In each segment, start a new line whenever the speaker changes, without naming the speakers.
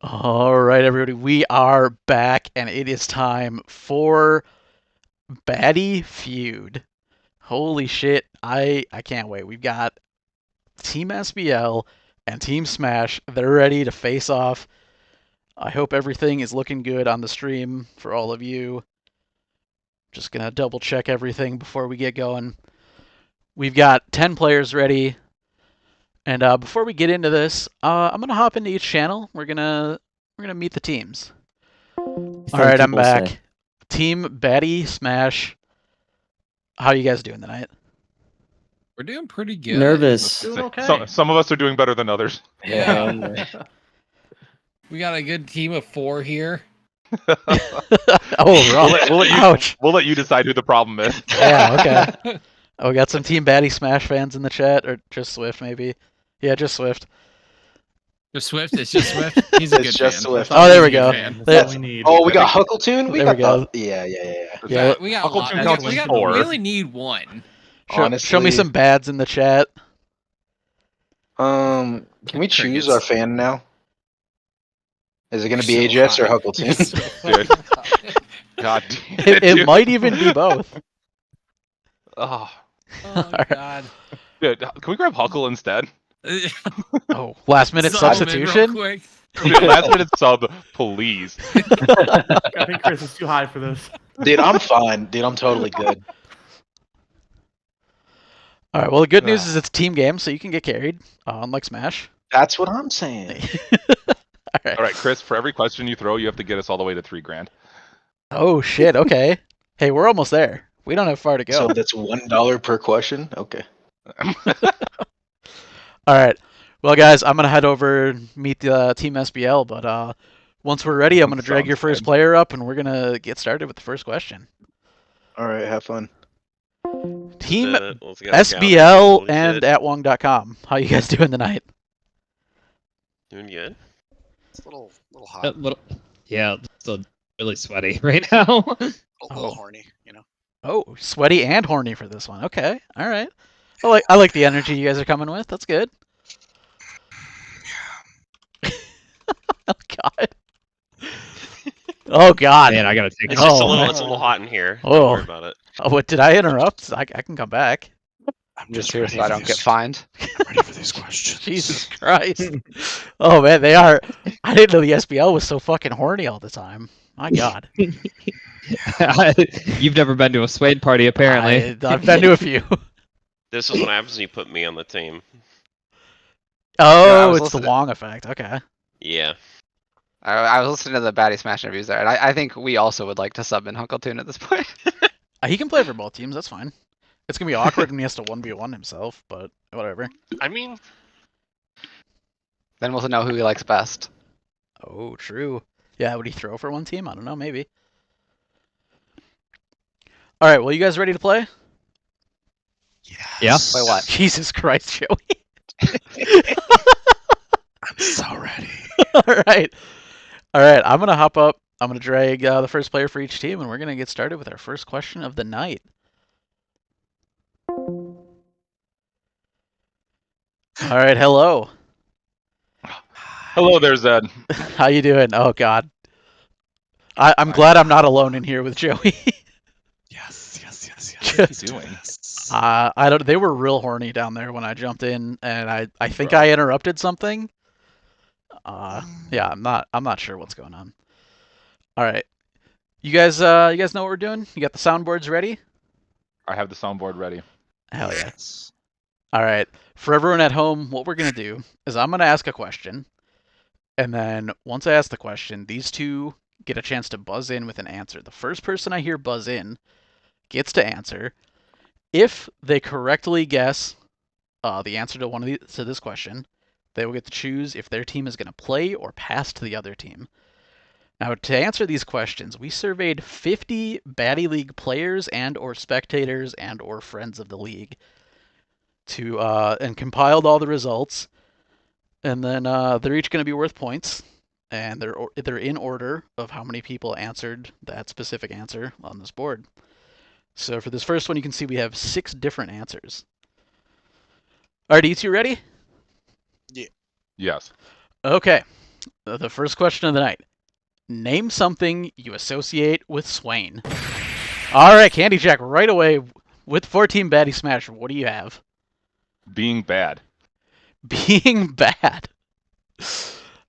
All right, everybody, we are back, and it is time for Baddy Feud. Holy shit, I can't wait. We've got Team SBL and Team Smash. They're ready to face off. I hope everything is looking good on the stream for all of you. Just gonna double check everything before we get going. We've got 10 players ready. And before we get into this, I'm gonna hop into each channel. We're gonna meet the teams. All right, I'm back.
Say.
Team Baddy Smash. How you guys doing tonight?
We're doing pretty good.
Nervous.
Doing okay.
Some of us are doing better than others.
Yeah. We got a good team of 4 here.
Oh, wrong. Ouch.
We'll let you decide who the problem is.
Yeah, okay. Oh, we got some Team Baddy Smash fans in the chat, or just Swift maybe. Yeah, just Swift.
Just Swift. It's just Swift. He's a
It's
good
just
fan.
Swift.
Oh, there we
He's a
go.
good fan.
There-
That's all we need.
Oh, we got Huckleton.
There we go.
Yeah.
Yeah,
We got a
Uncle
lot.
Tim counts
We
as 4.
only need one.
show me
Honestly.
some bads in the chat.
Can we choose
Crickets.
our fan now? Is it going to be
You're so
AJS or
hot.
Huckleton?
You're so
Dude. God damn
It
dude.
might even be both.
Oh,
Oh God.
dude, can we grab Huckle instead?
Oh, last minute
Sub him in
substitution?
real quick.
Dude, last minute sub, please.
I think Chris is too high for this.
Dude, I'm fine. Dude, I'm totally good.
All right, well, the good news is it's a team game, so you can get carried, unlike Smash.
That's what I'm saying.
All right.
All right, Chris. For every question you throw, you have to get us all the way to $3,000.
Oh, shit, okay. Hey, we're almost there. We don't have far to go.
So that's $1 per question? Okay.
All right. Well, guys, I'm going to head over and meet the Team SBL, but once we're ready, I'm going to drag
Sounds
your first
good.
player up, and we're going to get started with the first question.
All right, have fun.
Team
Let's get a counter.
SBL
Holy
and
shit.
atwong.com. How you guys doing tonight?
Doing good.
It's a little hot,
Yeah, still really sweaty right now.
a little
Oh.
horny, you know.
Oh, sweaty and horny for this one. Okay. All right. I like the energy you guys are coming with. That's good. Oh God. Oh God.
Man, I gotta take
It's
a
just
Oh.
it's a little hot in here.
Oh.
Don't worry about it.
Oh, what did I interrupt? I can come back.
I'm just here so I don't get fined. I'm ready for these questions.
Jesus Christ. Oh man, they are. I didn't know the SBL was so fucking horny all the time. My God.
You've never been to a Swade party, apparently.
I've been to a few.
This is what happens when you put me on the team.
Oh,
was
it's the
listening.
Wong effect. Okay.
Yeah.
I was listening to the Baddy Smash interviews there, and I think we also would like to sub in Huckleton at this point.
He can play for both teams. That's fine. It's gonna be awkward when he has to 1v1 himself, but whatever.
I mean,
Then we'll know who he likes best.
Oh, true. Yeah, would he throw for one team? I don't know. Maybe. All right. Well, you guys ready to play?
Yeah.
Play what?
Jesus Christ, Joey.
I'm so ready.
All right. All right. I'm gonna hop up. I'm gonna drag the first player for each team, and we're gonna get started with our first question of the night. All right. Hello.
Hello there, Zed.
How you doing? Oh God. I'm glad I'm not alone in here with Joey.
Yes.
Just-
doing?
I don't. They were real horny down there when I jumped in, and I think I interrupted something. Yeah, I'm not sure what's going on. All right, you guys know what we're doing? You got the soundboards ready?
I have the soundboard ready.
Hell yeah! All right, for everyone at home, what we're gonna do is I'm gonna ask a question, and then once I ask the question, these two get a chance to buzz in with an answer. The first person I hear buzz in gets to answer. If they correctly guess the answer to this question, they will get to choose if their team is going to play or pass to the other team. Now, to answer these questions, we surveyed 50 Baddy League players and or spectators and or friends of the league and compiled all the results. And then they're each going to be worth points, and they're in order of how many people answered that specific answer on this board. So for this first one, you can see we have 6 different answers. All right, you two ready?
Yes.
Okay. The first question of the night. Name something you associate with Swain. All right, Candy Jack, right away with 14 Baddy Smash. What do you have?
Being bad.
Being bad.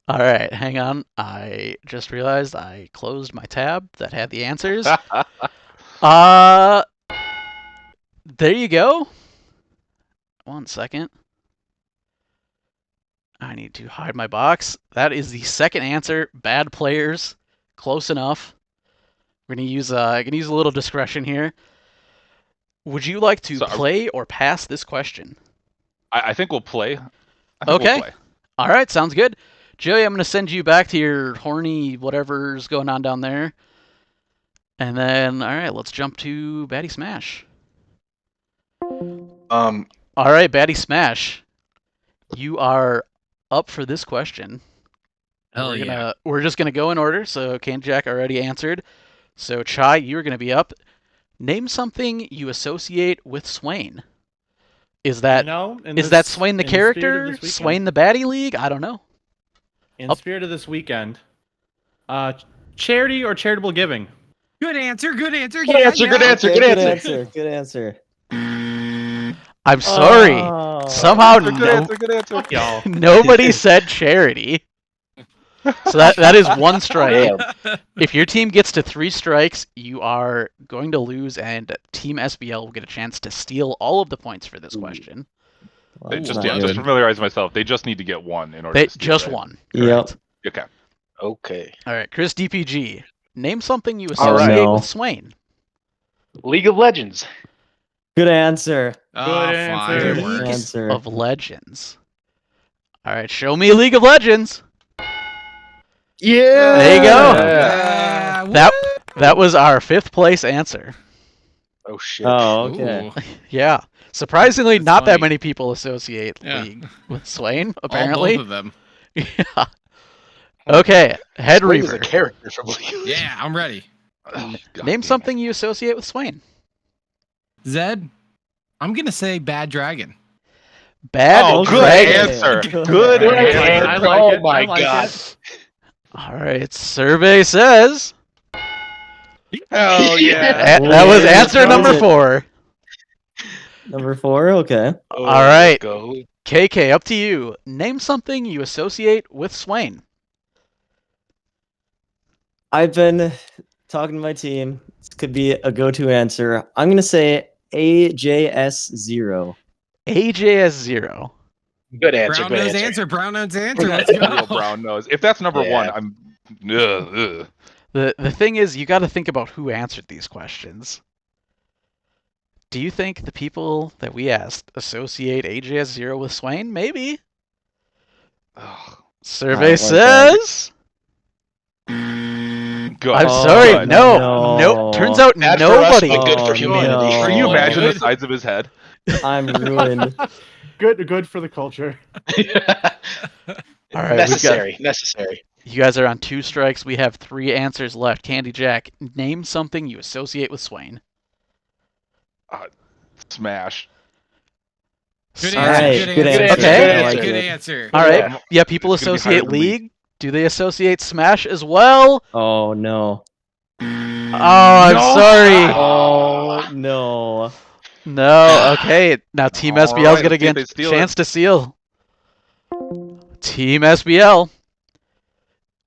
All right, hang on. I just realized I closed my tab that had the answers. There you go. 1 second. I need to hide my box. That is the second answer. Bad players. Close enough. We're gonna use a little discretion here. Would you like to play or pass this question?
I think we'll play.
Okay.
We'll play.
All right, sounds good. Joey, I'm gonna send you back to your horny whatever's going on down there. And then, all right, let's jump to Baddy Smash. All right, Baddy Smash. You are up for this question. We're just gonna go in order. So Candy Jack already answered. So Chai, you're gonna be up. Name something you associate with Swain. Is that Swain the character? Swain the Baddy League? I don't know.
In spirit of this weekend, charity or charitable giving?
Good answer. Good answer.
Good answer. Good answer.
Okay,
Good answer.
Good answer.
I'm sorry. Somehow
Good answer.
Y'all.
nobody said charity. So that is 1 strike. If your team gets to 3 strikes, you are going to lose, and Team SBL will get a chance to steal all of the points for this question.
Well,
Just
not
to
good.
familiarize myself, they just need to get 1 in order
They
to steal,
just
right?
won.
Yep.
Okay.
Okay.
All right, Chris DPG. Name something you
All right.
associate
No.
with Swain.
League of Legends.
Good answer.
Oh,
answer.
fine.
Good
It works.
answer.
Of Legends. All right, show me League of Legends.
Yeah.
There you go.
Yeah.
That was our 5th place answer.
Oh shit.
Oh, okay.
Ooh.
Yeah. Surprisingly,
That's
not that
funny.
many people associate
Yeah.
League with Swain,
All
apparently.
both of them.
Yeah. Okay, Head
Swain is a
Reaver.
character from League.
Yeah, I'm ready.
Oh, God
Name
damn
something you associate with Swain.
Zed, I'm gonna say Bad Dragon.
Bad
Oh, good
Dragon.
answer.
Good
Good
answer.
answer.
I like
Oh
it.
my
I like
god.
it.
All right, survey says
Hell yeah.
that was
Yeah,
answer
that was
number
it.
4.
Number 4. Okay.
Oh,
All right.
let's go.
KK, up to you. Name something you associate with Swain.
I've been talking to my team. This could be a go-to answer. I'm gonna say AJS0.
AJS0.
Good answer.
Brown
Good
nose
answer.
answer. Brown nose answer. Let's
Real
go.
brown nose. If that's number
Yeah.
1, I'm. Ugh.
The thing is, you got to think about who answered these questions. Do you think the people that we asked associate AJS0 with Swain? Maybe.
Ugh.
Survey
like that.
says.
Good.
I'm
Oh,
sorry.
Good.
No. Turns out
Bad for us,
nobody.
but good for
Oh,
humanity.
no.
Can you imagine the
Good.
size of his head?
I'm ruined.
Good for the culture.
All right,
Necessary. Necessary.
you guys are on 2 strikes. We have 3 answers left. Candy Jack, name something you associate with Swain.
Smash.
Good
All
answer.
right.
Good
Good
answer.
answer.
Okay.
I like
Good
it.
answer.
All right.
Yeah.
Yeah, people
It's gonna be higher
associate
than
League. Do they associate Smash as well?
Oh no.
Oh, I'm sorry.
Oh no.
No. Okay. Now Team
All
SBL's
right,
gonna
let's see if
get
they
a
steal
chance to steal. Team SBL.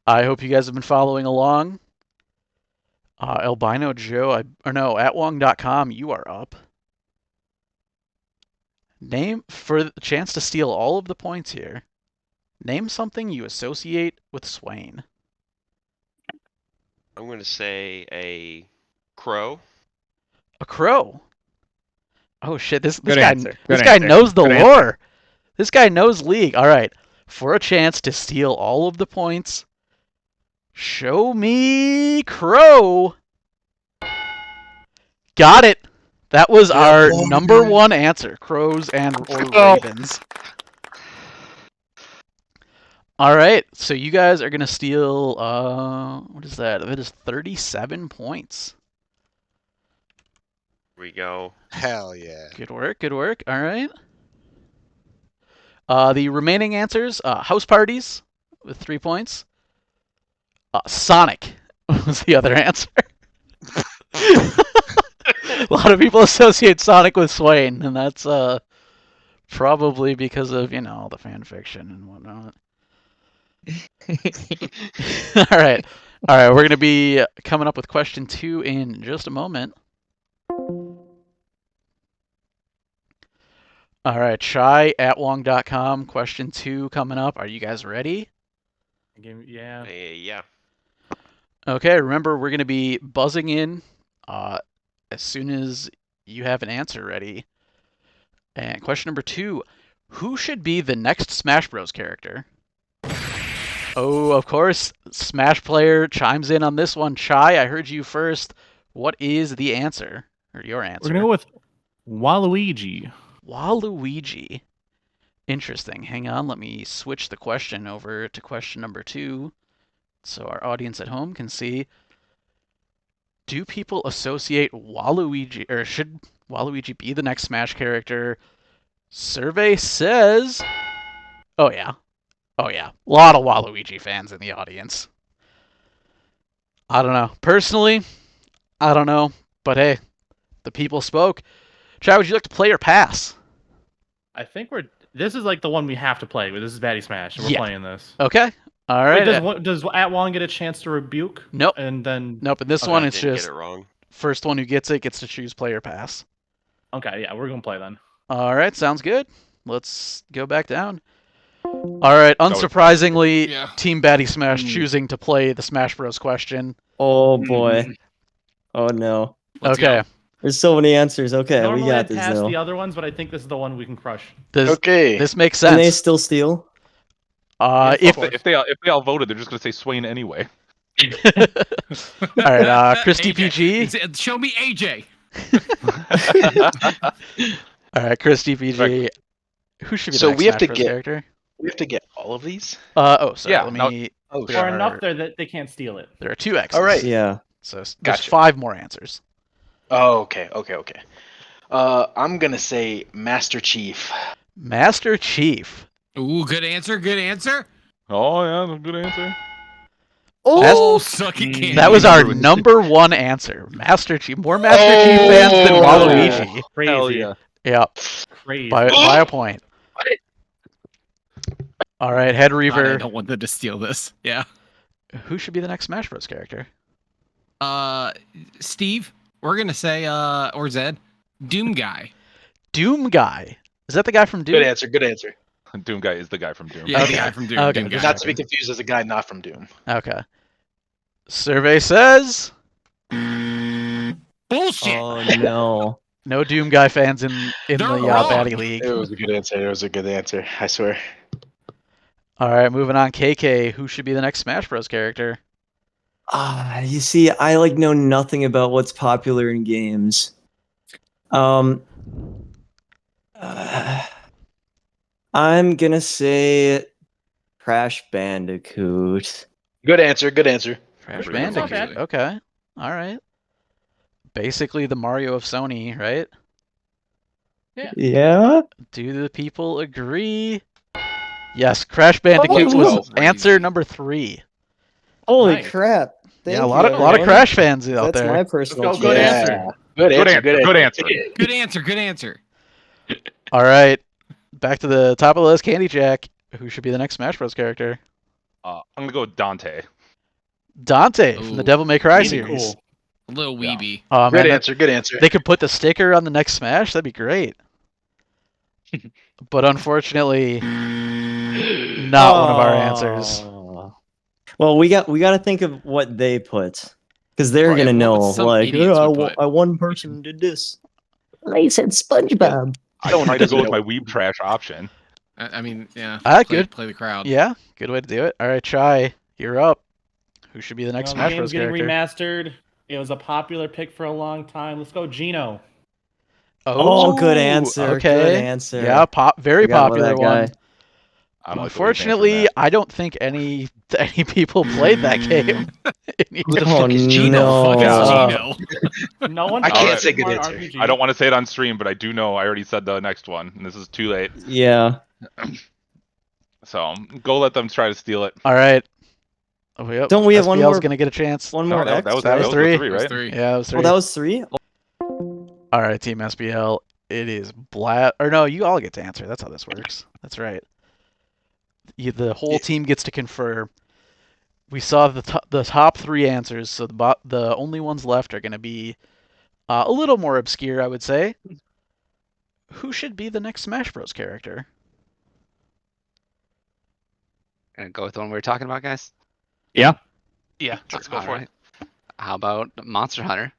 I hope you guys have been following along. Albino Joe, atwong.com, you are up. Name, for the chance to steal all of the points here, name something you associate with Swain.
I'm gonna say a crow.
A crow. Oh shit, this
Good
guy
answer.
this
Good
guy
answer.
knows the
Good
lore. This guy knows League. All right. For a chance to steal all of the points, show me crow. Got it. That was our number 1 answer. Crows and or ravens. All right. So you guys are going to steal what is that? That is 37 points.
Here we go.
Hell yeah.
Good work. Good work. All right. The remaining answers, house parties with 3 points. Sonic was the other answer. A lot of people associate Sonic with Swain, and that's probably because of, all the fan fiction and whatnot. All right. We're going to be coming up with question 2 in just a moment. All right, chai@wong.com. Question 2 coming up. Are you guys ready?
Yeah.
Yeah.
Okay, remember, we're going to be buzzing in as soon as you have an answer ready. And question number 2, who should be the next Smash Bros. Character? Oh, of course, Smash player chimes in on this one. Chai, I heard you first. What is the answer, or your answer?
We're gonna go with Waluigi.
Waluigi. Interesting. Hang on, let me switch the question over to question number 2 so our audience at home can see. Do people associate Waluigi, or should Waluigi be the next Smash character? Survey says... Oh, yeah. A lot of Waluigi fans in the audience. I don't know. Personally, I don't know. But hey, the people spoke. Chad, would you like to play or pass?
I think this is like the one we have to play. This is Baddy Smash, and we're playing this.
Okay. All right.
Wait, does Atwong get a chance to rebuke?
Nope.
And then
Nope. In this one, it's
Didn't
just
get it wrong.
first one who gets it gets to choose play or pass.
okay, yeah, we're gonna play then.
All right. Sounds good. Let's go back down. All right. Unsurprisingly,
Yeah.
Team Baddy Smash choosing to play the Smash Bros. Question.
Oh boy. Oh no.
Let's
Okay.
go.
There's so many answers. Okay,
Normally
we got
I'd
this
pass
though.
the other ones, but I think this is the one we can crush.
Okay.
This makes
Can they
sense.
still steal?
If
If they all voted, they're just gonna say Swain anyway.
all right, Christy
AJ.
PG.
Show me AJ.
All right, Christy PG. Who should be the
So
next
we have
Smash
to
Bros.
get-
character?
We have to get all of these.
Sorry.
Yeah,
Let
no-
me.
Oh,
There
Or
are-
enough there that they can't steal it.
There are 2 X's.
All right.
Yeah.
So there's
Gotcha.
5 more answers.
Oh, okay. I'm gonna say Master Chief.
Master Chief.
Ooh, good answer. Good answer.
Oh yeah, good answer.
Oh, suck it, candy.
That was our number 1 answer. Master Chief. More Master Chief fans than
Oh.
Waluigi.
Crazy.
Hell yeah.
Yeah,
Crazy.
by a point. All right, Head
God, I
Reaver.
don't want them to steal this. Yeah.
Who should be the next Smash Bros. Character?
Steve, we're gonna say or Zed, Doom guy.
Doom Guy. Is that the guy from Doom?
Good answer. Good answer.
Doom guy is the guy from Doom.
Yeah,
Okay.
the guy from Doom.
Okay.
Doom guy.
Not to be confused as a guy not from Doom.
Okay. Survey says
Bullshit.
Oh no.
no Doom Guy fans in the
They're wrong.
Batty League.
It was a good answer. I swear.
All right, moving on. KK, who should be the next Smash Bros. Character?
You see, I know nothing about what's popular in games. I'm gonna say Crash Bandicoot.
Good answer. Good answer.
Crash
Pretty good.
Bandicoot.
Not bad.
Okay. All right. Basically the Mario of Sony, right?
Yeah.
Do the people agree? Yes, Crash Bandicoot
Oh,
was
crazy.
answer number 3.
Holy
Nice.
crap! Thank
Yeah, a
you,
lot of
everyone.
Crash fans out
That's
there.
my personal.
Let's go, good
choice.
answer.
Good answer.
Good answer.
Good answer. Good answer.
All right, back to the top of the list. Candy Jack, who should be the next Smash Bros. Character?
I'm gonna go with Dante.
Dante from the
Ooh.
Devil May Cry
Really
series.
cool.
A little weeby.
Oh man,
Good answer. Good answer.
they could put the sticker on the next Smash. That'd be great. But unfortunately, not one of our answers.
Oh. Well, we got to think of what they put, because they're
Right,
gonna
what
know.
some
Like,
idiots
oh,
would put.
one person did this. They said SpongeBob.
I tried to go with my weeb trash option.
I mean, yeah.
Good.
Play the crowd.
Yeah, good way to do it. All right, Chai, you're up. Who should be the next
The
Smash
game's
Bros.
getting
character?
remastered. It was a popular pick for a long time. Let's go, Gino.
Oh, good answer.
Okay.
Good answer.
Yeah, very
Forgot about
popular
that guy.
one.
I don't
Unfortunately, I don't think any people played that game.
Who the
Oh,
fuck is Gino?
no.
Fuck is
Uh,
Gino.
No one.
I can't
played
say good
Smart
answer.
RPG.
I don't want to say it on stream, but I do know I already said the next one, and this is too late.
Yeah.
So go let them try to steal it.
All right. Oh, yep.
Don't we have one
SBL's
more?
gonna get a chance.
One
No,
more
that,
X.
that was
That was
the
three?
three,
That's
right?
three.
Yeah, that was
Oh,
three.
that was 3.
All right, Team SBL. It is Blab. Or no, you all get to answer. That's how this works. That's right. The whole team gets to confer. We saw the top 3 answers, so the only ones left are going to be a little more obscure, I would say. Who should be the next Smash Bros. Character?
Gonna go with the one we were talking about, guys.
Yeah, let's go
All
for
right. How about Monster Hunter?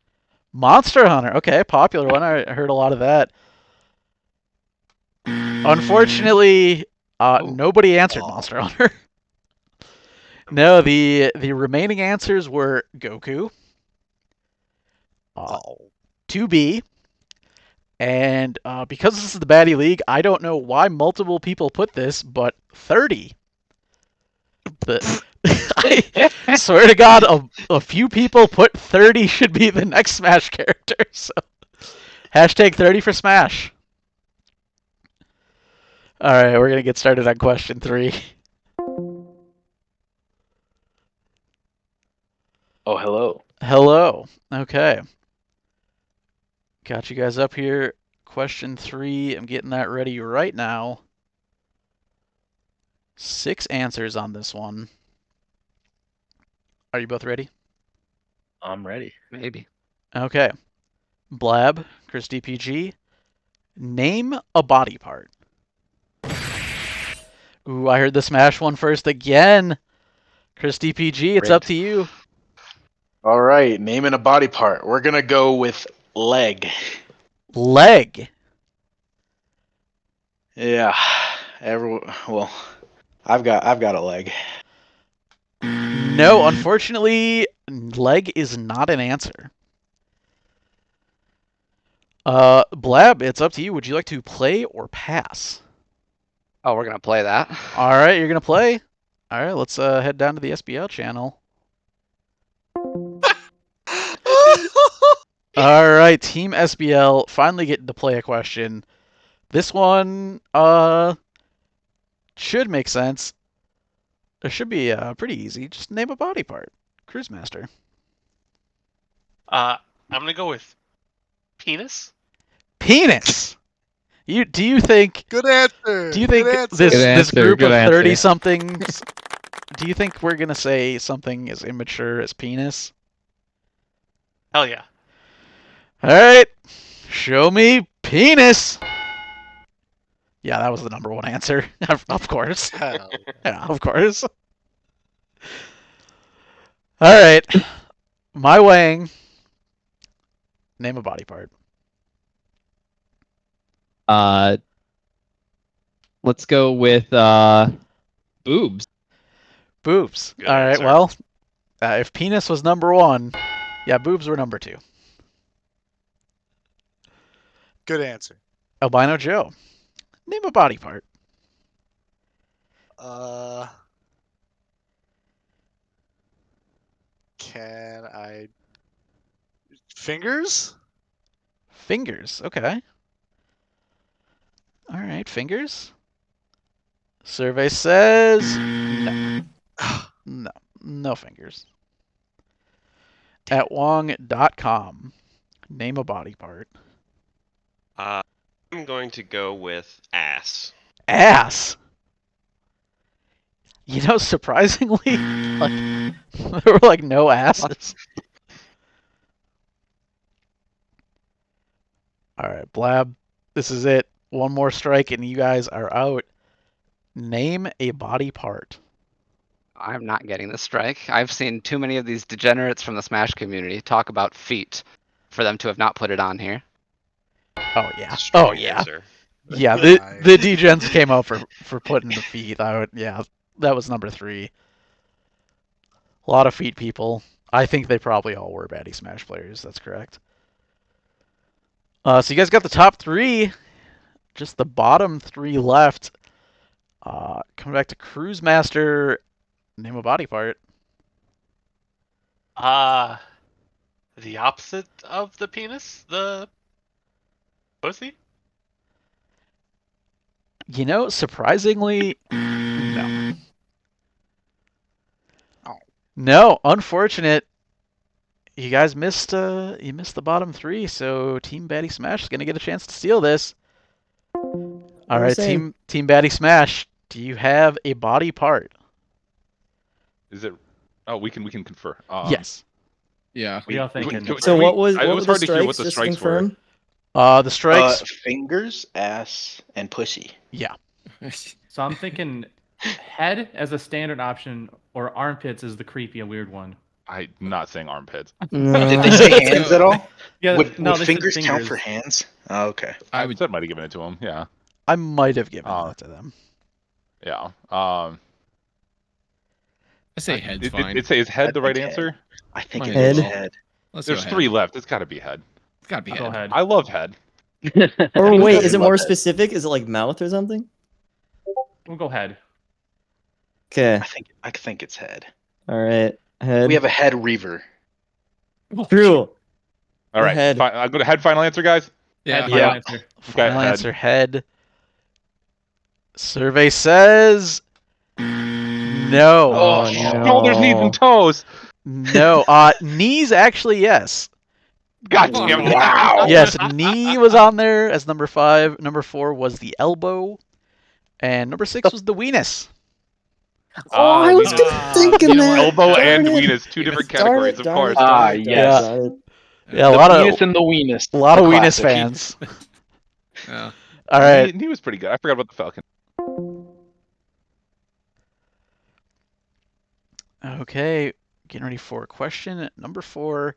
Monster Hunter. Okay, popular one. I heard a lot of that. Unfortunately, nobody answered Monster Hunter. No, the remaining answers were Goku, 2B, and because this is the Baddy League, I don't know why multiple people put this, but 30. I swear to God, a few people put 30 should be the next Smash character. So, hashtag 30 for Smash. All right, we're gonna get started on question 3.
Oh, hello.
Hello. Okay. Got you guys up here. Question 3. I'm getting that ready right now. 6 answers on this one. Are you both ready?
I'm ready.
Maybe.
Okay. Blab, Chris DPG. Name a body part. Ooh, I heard the Smash one first again. Chris DPG, it's up to you.
All right, naming a body part. We're gonna go with leg.
Leg.
Yeah, well, I've got a leg.
No, unfortunately, leg is not an answer. Blab, it's up to you. Would you like to play or pass?
Oh, we're gonna play that.
All right, you're gonna play. All right, let's head down to the SBL channel. All right, Team SBL finally getting to play a question. This one should make sense. It should be pretty easy. Just name a body part. Cruise Master.
I'm gonna go with penis.
Penis. Do you think
Good answer.
Do you think
Good answer.
this
Good
this
answer,
group
good
of
answer.
30 somethings? Do you think we're gonna say something as immature as penis?
Hell yeah.
All right, show me penis. Yeah, that was the number 1 answer. Of course.
Hell.
Yeah, of course. All right, my Wang. Name a body part.
Let's go with boobs.
Boobs.
Good
All right,
answer.
well, if penis was number 1, yeah, boobs were number 2.
Good answer.
Albino Joe. Name a body part.
Can I? Fingers?
Fingers. Okay. All right, fingers. Survey says no fingers. At Wong.com, name a body part.
I'm going to go with ass.
Ass. You know, surprisingly, like there were like no asses. All right, Blab. This is it. One more strike and you guys are out. Name a body part.
I'm not getting this strike. I've seen too many of these degenerates from the Smash community talk about feet for them to have not put it on here.
Oh yeah.
Strong
Oh yeah.
answer.
Yeah,
Good
the
eye.
degens came out for putting the feet. Yeah, that was number 3. A lot of feet people. I think they probably all were Baddy Smash players. That's correct. So you guys got the top 3. Just the bottom 3 left. Coming back to Cruise Master. Name a body part.
The opposite of the penis? The pussy?
You know, surprisingly, no.
Oh.
No, unfortunate. You guys missed. You missed the bottom three, so Team Baddy Smash is gonna get a chance to steal this. All right, Team Baddy Smash. Do you have a body part?
Is it? Oh, we can confer.
Yes.
Yeah.
What are y'all thinking?
So what was
It
what
was
were the
hard to hear what
strikes?
the
Just to
strikes were.
confirm.
The strikes.
Fingers, ass, and pussy.
Yeah.
So I'm thinking head as a standard option, or armpits is the creepy and weird one.
I'm not saying armpits.
Did they say hands at all?
Yeah,
Would
no, they said
fingers count for
fingers.
hands? Oh, okay.
I might have given it to him. Yeah.
I might have given that to them.
Yeah.
I say head's fine.
Is head the right answer?
I think
Might
it is
as
head.
Let's
There's
go
three
head.
left. It's got to be head.
It's gotta be
Go
head.
ahead.
I love head.
Or
You
wait,
guys
is it
love
more
it.
specific? Is it like mouth or something?
We'll go head.
Okay.
I think it's head.
All right. Head.
We have a head reaver.
True.
All right.
Head.
I'll go to head. Final answer, guys.
Yeah.
Head, final
Yeah.
answer.
Final
head.
answer head. Survey says no.
Oh,
No, there's knees and toes.
No. Knees actually yes.
God damn it.
Wow.
Yes, knee was on there as number 5. Number 4 was the elbow, and number 6 was the weenus.
Oh, I was
Ah,
thinking
you know
that.
what?
Elbow
Darn
and
it.
weenus, two different
Darn
categories,
it,
of
darn
course.
it, darn it,
yes.
darn it.
Yeah, a
The
lot
penis
of
and the weenus.
a lot of
The
weenus
classic.
fans.
Yeah.
All right.
Knee was pretty good. I forgot about the falcon.
Okay, getting ready for question number 4.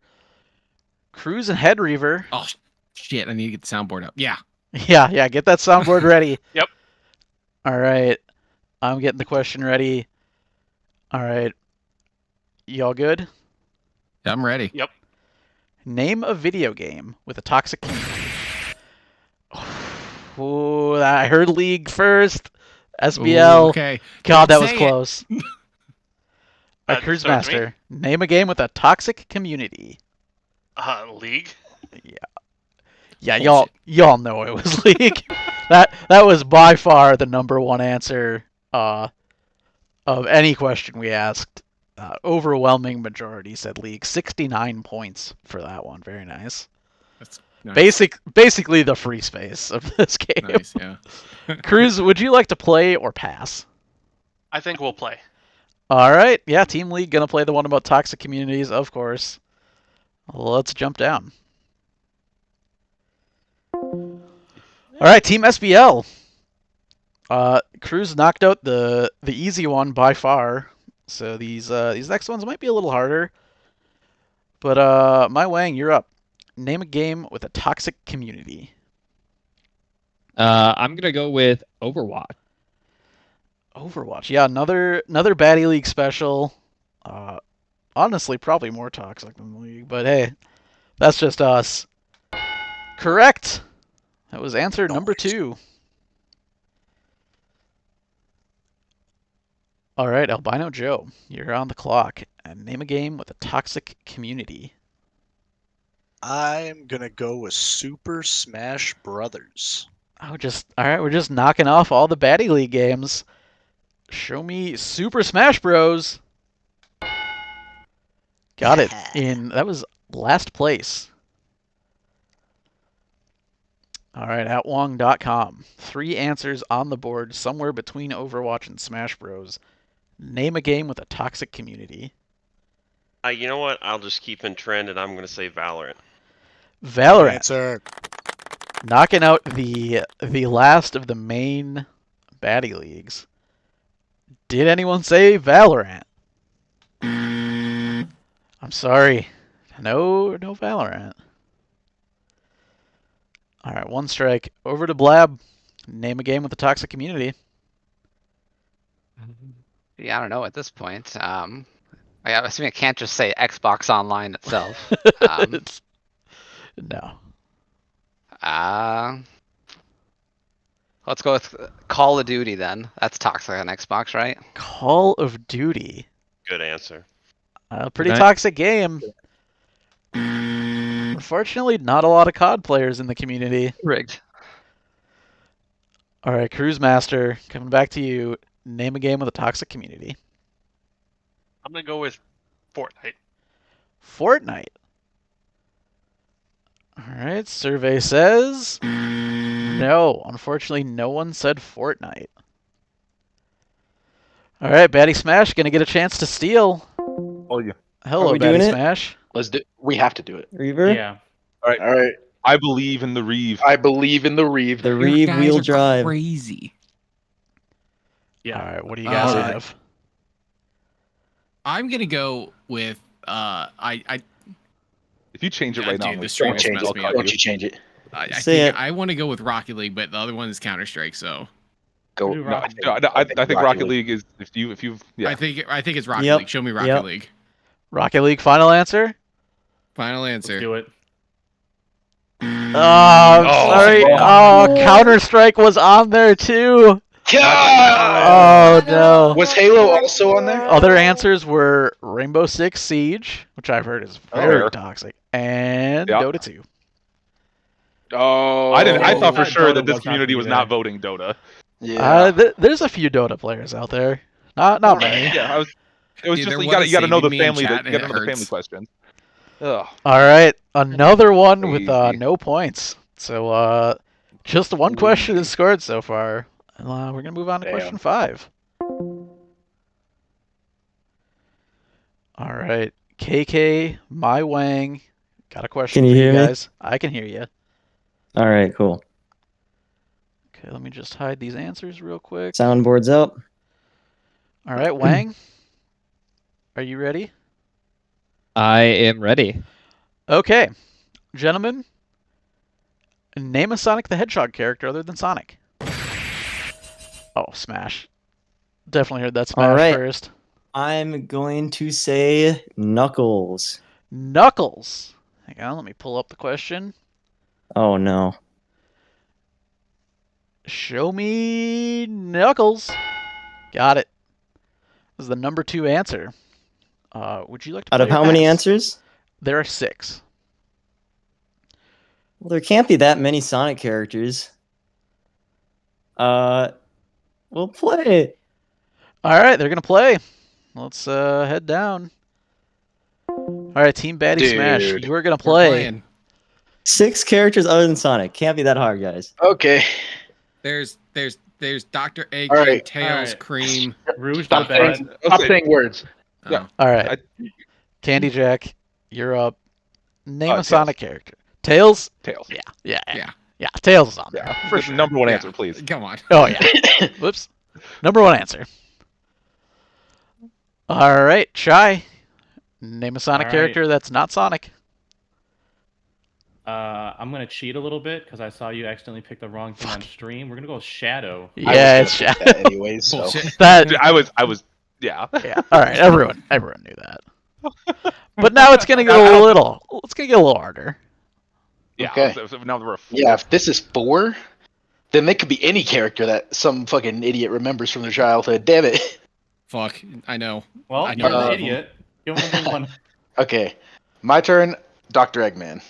Cruise and Head Reaver.
Oh shit! I need to get the soundboard up. Yeah.
Yeah, get that soundboard ready.
Yep.
All right, I'm getting the question ready. All right, y'all good?
I'm ready.
Name a video game with a toxic community. Oh, I heard League first. SBL.
Ooh, okay.
God, that
Don't
was
say it.
close. Cruise
so it's me?
Master. Name a game with a toxic community.
League.
Yeah,
Bullshit.
y'all know it was League. that was by far the number one answer of any question we asked. Overwhelming majority said League. 69 points for that one. Very nice.
That's nice.
Basically the free space of this game.
Nice. Yeah.
Cruz, would you like to play or pass?
I think we'll play.
All right. Yeah, Team League gonna play the one about toxic communities, of course. Let's jump down. All right, Team SBL. Cruz knocked out the easy one by far. So these next ones might be a little harder. But my Wang, you're up. Name a game with a toxic community.
I'm gonna go with Overwatch.
Overwatch. Yeah, another Baddy League special. Honestly, probably more toxic than the League, but hey, that's just us. Correct. That was answer number 2. All right, Albino Joe, you're on the clock. And name a game with a toxic community.
I'm gonna go with Super Smash Brothers.
Oh, all right. We're just knocking off all the Baddy League games. Show me Super Smash Bros. Got it. That was last place. All right, at Wong.com. 3 answers on the board, somewhere between Overwatch and Smash Bros. Name a game with a toxic community.
You know what? I'll just keep in trend, and I'm going to say Valorant.
Valorant.
Answer.
Knocking out the last of the main Baddy Leagues. Did anyone say Valorant? I'm sorry. No Valorant. All right, 1 strike. Over to Blab. Name a game with a toxic community.
Yeah, I don't know at this point. I assume I can't just say Xbox Online itself.
No.
Let's go with Call of Duty then. That's toxic on Xbox, right?
Call of Duty.
Good answer.
A pretty toxic game. Unfortunately, not a lot of COD players in the community.
Rigged.
All right, Cruise Master, coming back to you. Name a game with a toxic community.
I'm gonna go with Fortnite.
Fortnite. All right, survey says no. Unfortunately, no one said Fortnite. All right, Baddy Smash gonna get a chance to steal.
Oh yeah.
Hello,
Are we
Baddy
doing it?
Smash.
Let's do. We have to do it.
Reaver?
Yeah.
All right.
I believe in the Reeve.
I believe in the Reeve.
The
You
Reeve
guys
wheel
are
drive.
crazy.
Yeah.
All right, what do you guys
Uh,
have?
I'm gonna go with
If you change it
Yeah,
right now,
dude,
I'm
the
like,
stream
Don't
is
change
messed
it.
me up.
Don't you change it.
I
Say
think
it.
I want to go with Rocket League, but the other one is Counter Strike. So
Go.
Do
No,
Rocket
I think Rocket League is if you've yeah.
I think it's Rocket
Yep,
League. Show me Rocket
yep.
League.
Rocket League final answer?
Final
Let's
answer.
do it.
I'm
Oh,
sorry.
fuck.
Oh, Counter Strike was on there too.
Yeah!
Oh no.
Was Halo also on there?
Other answers were Rainbow Six Siege, which I've heard is very
Fair.
toxic, and
Yeah.
Dota 2.
Oh.
I didn't. I thought for
thought
sure
Dota
that this
was not
community
gonna
was
be
not
there.
voting Dota.
Yeah.
There's a few Dota players out there. Not many.
Yeah, it was
Dude,
just
there
you
was
got to know the
saving me in
family.
chat
You
and
got to
it
know the family
hurts.
questions. Ugh.
All right, another one with
Crazy.
no points. So just one question is scored so far. We're gonna move on to question 5. All right, KK, my Wang, got a question
Can you
for
hear
you
me?
guys. I can hear you.
All right, cool.
Okay, let me just hide these answers real quick.
Soundboard's up.
All right, Wang, are you ready?
I am ready.
Okay, gentlemen, name a Sonic the Hedgehog character other than Sonic. Oh, Smash. Definitely heard that Smash
All right.
first.
I'm going to say Knuckles.
Knuckles. Hang on, let me pull up the question.
Oh no.
Show me Knuckles. Got it. This is the number 2 answer. Would you like to
Out
play
of
or
how many
pass?
answers?
There are 6.
Well, there can't be that many Sonic characters. We'll play.
All right, they're gonna play. Let's head down. All right, Team Baddy Smash,
Dude.
you are gonna
We're
play.
playing.
6 characters other than Sonic. Can't be that hard, guys.
Okay.
There's Dr. Eggman,
All right.
Tails,
All right.
Cream.
Rouge,
Stop
not bad.
saying, stop saying words.
Yeah.
All right,
I-
Candy Jack, you're up. Name a
Tails.
Sonic character. Tails?
Tails.
Yeah. Tails is on there.
Yeah.
For
The
sure.
Number one
Yeah.
answer, please.
Come on.
Oh yeah. Whoops. Number 1 answer. All right, Shy. Name a Sonic
All right.
character that's not Sonic.
I'm gonna cheat a little bit because I saw you accidentally pick the wrong thing on stream. We're gonna go with Shadow.
Yeah, it's Shy.
That anyways. So.
Bullshit.
That.
Dude, I was. Yeah.
Yeah. All right. Everyone knew that. But now it's gonna get a little. It's gonna get a little harder.
Yeah.
Okay.
So now we're 4.
Yeah, if this is 4, then they could be any character that some fucking idiot remembers from their childhood. Damn it.
Fuck. I know.
Well,
I
you're
know.
the idiot. You only did one.
Okay. My turn. Dr. Eggman.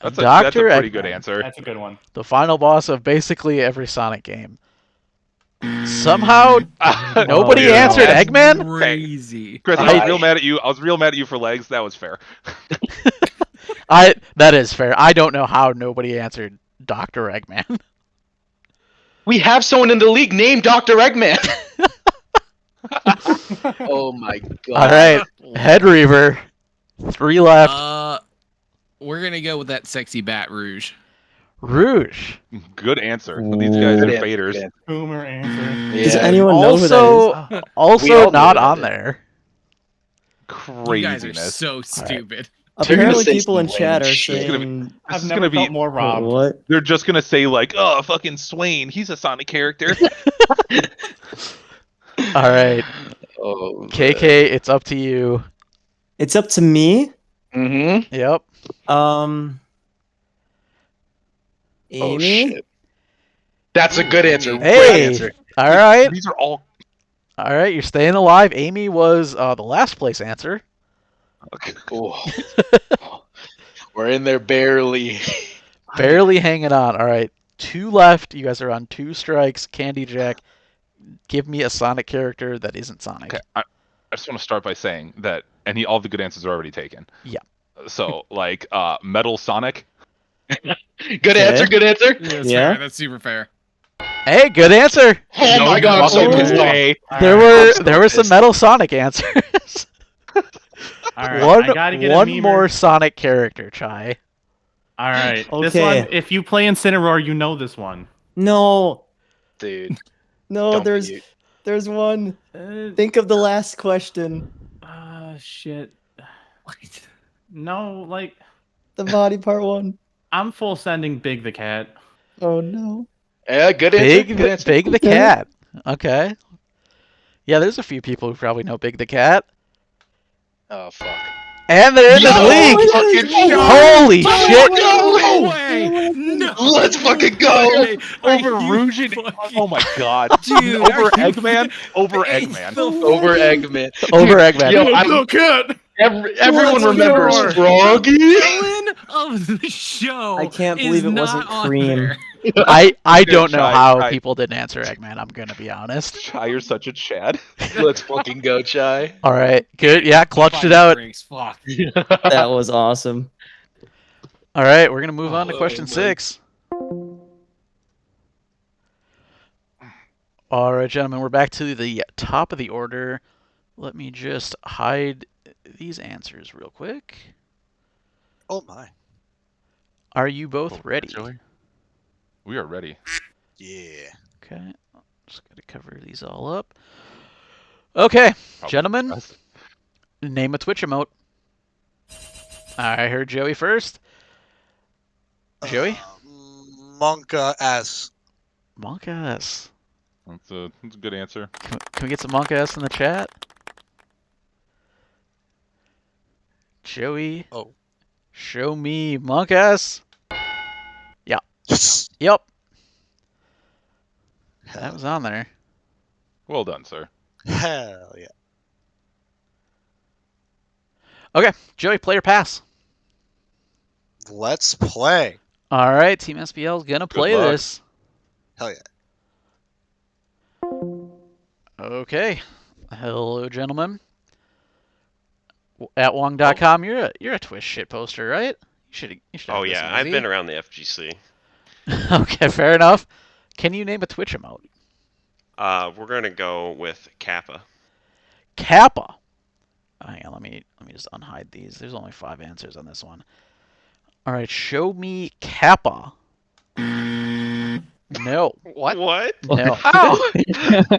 That's a
Dr.
pretty
Eggman,
good answer.
That's a good one.
the final boss of basically every Sonic game. Somehow nobody
Oh,
answered
that's
Eggman.
Crazy.
Chris, I was
I-
real mad at you. I was real mad at you for legs. That was fair.
That is fair. I don't know how nobody answered Dr. Eggman.
We have someone in the league named Dr. Eggman. Oh my god.
All right, Head Reaver. 3 left.
We're gonna go with that sexy Bat Rouge.
Rouge.
Good answer. These guys are
Good answer,
faders.
good answer.
Boomer answer.
Yeah.
Does anyone know who that
Also,
is?
also
We all know
not
who that
on
is.
there.
You guys are
Craziness.
so stupid.
Apparently,
say
people in
some
chat are
random shit.
It's gonna
saying
This
I've
is
never
gonna
felt
be.
more robbed.
what?
They're just gonna say like, "Oh, fucking Swain. He's a Sonic character."
All right,
Oh,
KK, it's up to you.
It's up to me.
Mm-hmm.
Yep.
Amy.
Oh shit. That's a good answer. Great
Hey.
answer.
All right.
These are all.
All right. You're staying alive. Amy was the last place answer.
Oh. We're in there barely.
Barely hanging on. All right. 2 left. You guys are on 2 strikes. Candy Jack, give me a Sonic character that isn't Sonic.
Okay. I just want to start by saying that all the good answers are already taken.
Yeah.
So like Metal Sonic.
Good answer. Good answer.
That's
Yeah.
fair. That's super fair.
Hey, good answer.
Oh
No
my god, I'm so
fucking
pissed off.
way.
There
I'm
were
so
some
pissed.
Metal Sonic answers.
All right, I gotta get a
one
memer.
more Sonic character, Chai.
All right, this
Okay.
one. If you play Incineroar, you know this one.
No,
Dude.
no,
Don't
there's
be-
there's one. Think of the last question.
Shit. No, like
The body part one.
I'm full sending Big the Cat.
Oh no.
Yeah, good answer. Good answer.
Big the
Okay.
Cat. Okay. Yeah, there's a few people who probably know Big the Cat.
Oh fuck.
And they're in the
Yo,
league.
fucking shit.
Holy shit.
No way! No
Let's fucking go.
way! Are
Over
you
Rugin.
fucking-
Oh my god.
Dude,
Over
are you-
Eggman. Over
It's
Eggman.
the
Over Eggman.
Over Eggman.
Yo, I'm,
Cat.
everyone
Let's
remembers
go.
Froggy.
villain of the show.
I can't
is
believe it
not
wasn't
on
Cream.
there.
I don't know
Chai,
how
Chai.
people didn't answer Eggman. I'm gonna be honest.
Chai, you're such a Chad.
Let's fucking go, Chai.
All right, good. Yeah, clutched it
Body
out.
breaks, Fuck.
That was awesome.
All right, we're gonna move on to
Oh,
question
man.
6. All right, gentlemen, we're back to the top of the order. Let me just hide these answers real quick.
Oh my.
Are you both ready?
Joey? We are ready.
Yeah.
Okay, just gotta cover these all up. Okay,
Probably
gentlemen,
best.
name a Twitch emote. I heard Joey first. Joey?
Monka S.
Monkass.
That's a good answer.
Can we get some Monkass in the chat? Joey,
Oh.
show me Monkass.
Yes.
Yep, that
Hell,
was on there.
Well done, sir.
hell yeah.
Okay, Joey, play or pass?
Let's play.
All right, Team SPL is gonna play
luck.
this.
Hell yeah.
Okay, hello, gentlemen. At Wong.com, you're a Twitch shit poster, right? You should.
Oh
have this
yeah, I've
easy.
been around the FGC.
Okay, fair enough. Can you name a Twitch emote?
We're gonna go with Kappa.
Kappa. Hang on, let me just unhide these. There's only 5 answers on this one. All right, show me Kappa. No.
What?
What?
No.
Oh!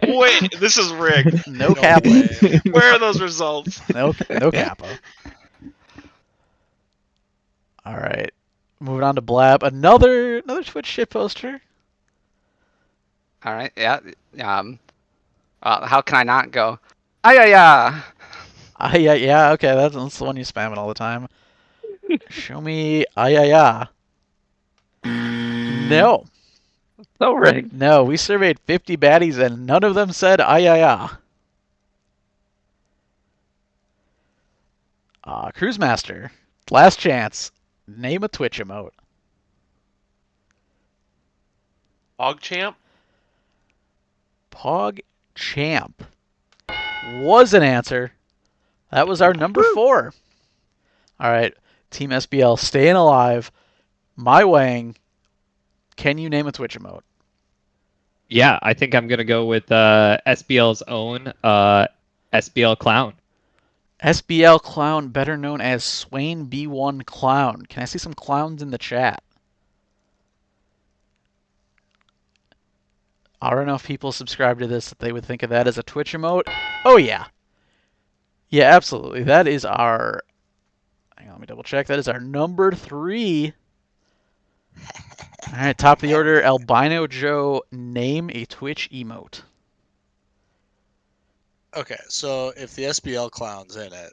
Wait, this is rigged.
No Kappa.
Where are those results?
No Kappa. All right. Moving on to Blab. Another Twitch shit poster.
All right. Yeah. How can I not go? Yeah.
Yeah. Okay, that's the one you spam it all the time. Show me. Yeah. No.
So rigged.
No. We surveyed 50 baddies and none of them said yeah. Cruise Master. Last chance. Name a Twitch emote.
Ogchamp?
Pog Champ was an answer. That was our number 4. All right, Team SBL staying alive. My Wang, can you name a Twitch emote?
Yeah, I think I'm gonna go with SBL's own SBL Clown.
SBL Clown, better known as Swain B1 Clown. Can I see some clowns in the chat? I don't know if people subscribe to this that they would think of that as a Twitch emote. Oh yeah. Yeah, absolutely. That is our... Hang on, let me double check. That is our number 3. All right, top of the order, Albino Joe, name a Twitch emote.
Okay, so if the SBL clown's in it,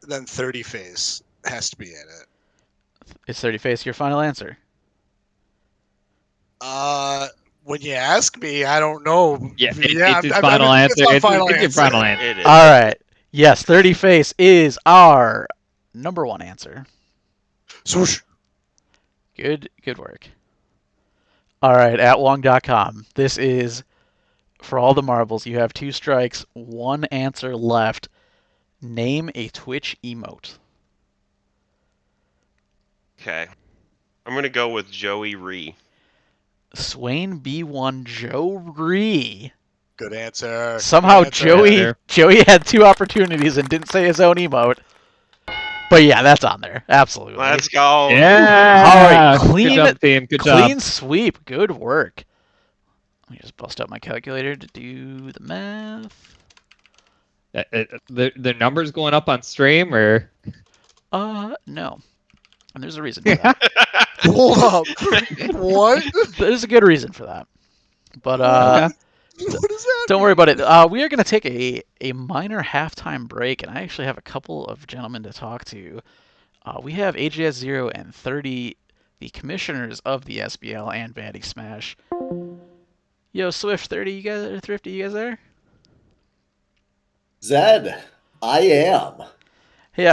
then 30 face has to be in it.
Is 30 Face your final answer?
When you ask me, I don't know.
Yeah,
yeah,
it's his final answer.
my
It's
final
your
answer.
final answer.
It is.
All right. Yes, 30 Face is our number 1 answer.
Swoosh.
Good work. All right, at Wong.com. This is for all the marbles. You have 2 strikes, 1 answer left. Name a Twitch emote.
Okay. I'm gonna go with Joey Ree.
Swain B1 Joe Ree.
Good answer.
Somehow
Good answer.
Joey had 2 opportunities and didn't say his own emote. But yeah, that's on there. Absolutely.
Let's go.
Yeah.
All right,
Good job, team. Good
clean
job.
sweep. Good work. Let me just bust out my calculator to do the math.
The numbers going up on stream, or
No. And there's a reason for that.
Hold up. What?
There's a good reason for that. But
okay.
What does that
don't
mean?
worry about it. We are going to take a minor halftime break, and I actually have a couple of gentlemen to talk to. We have AJS0 and 30, the commissioners of the SBL and Baddy Smash. Yo, Swift 30, you guys are Thrifty, you guys there?
Zed, I am.
Hey,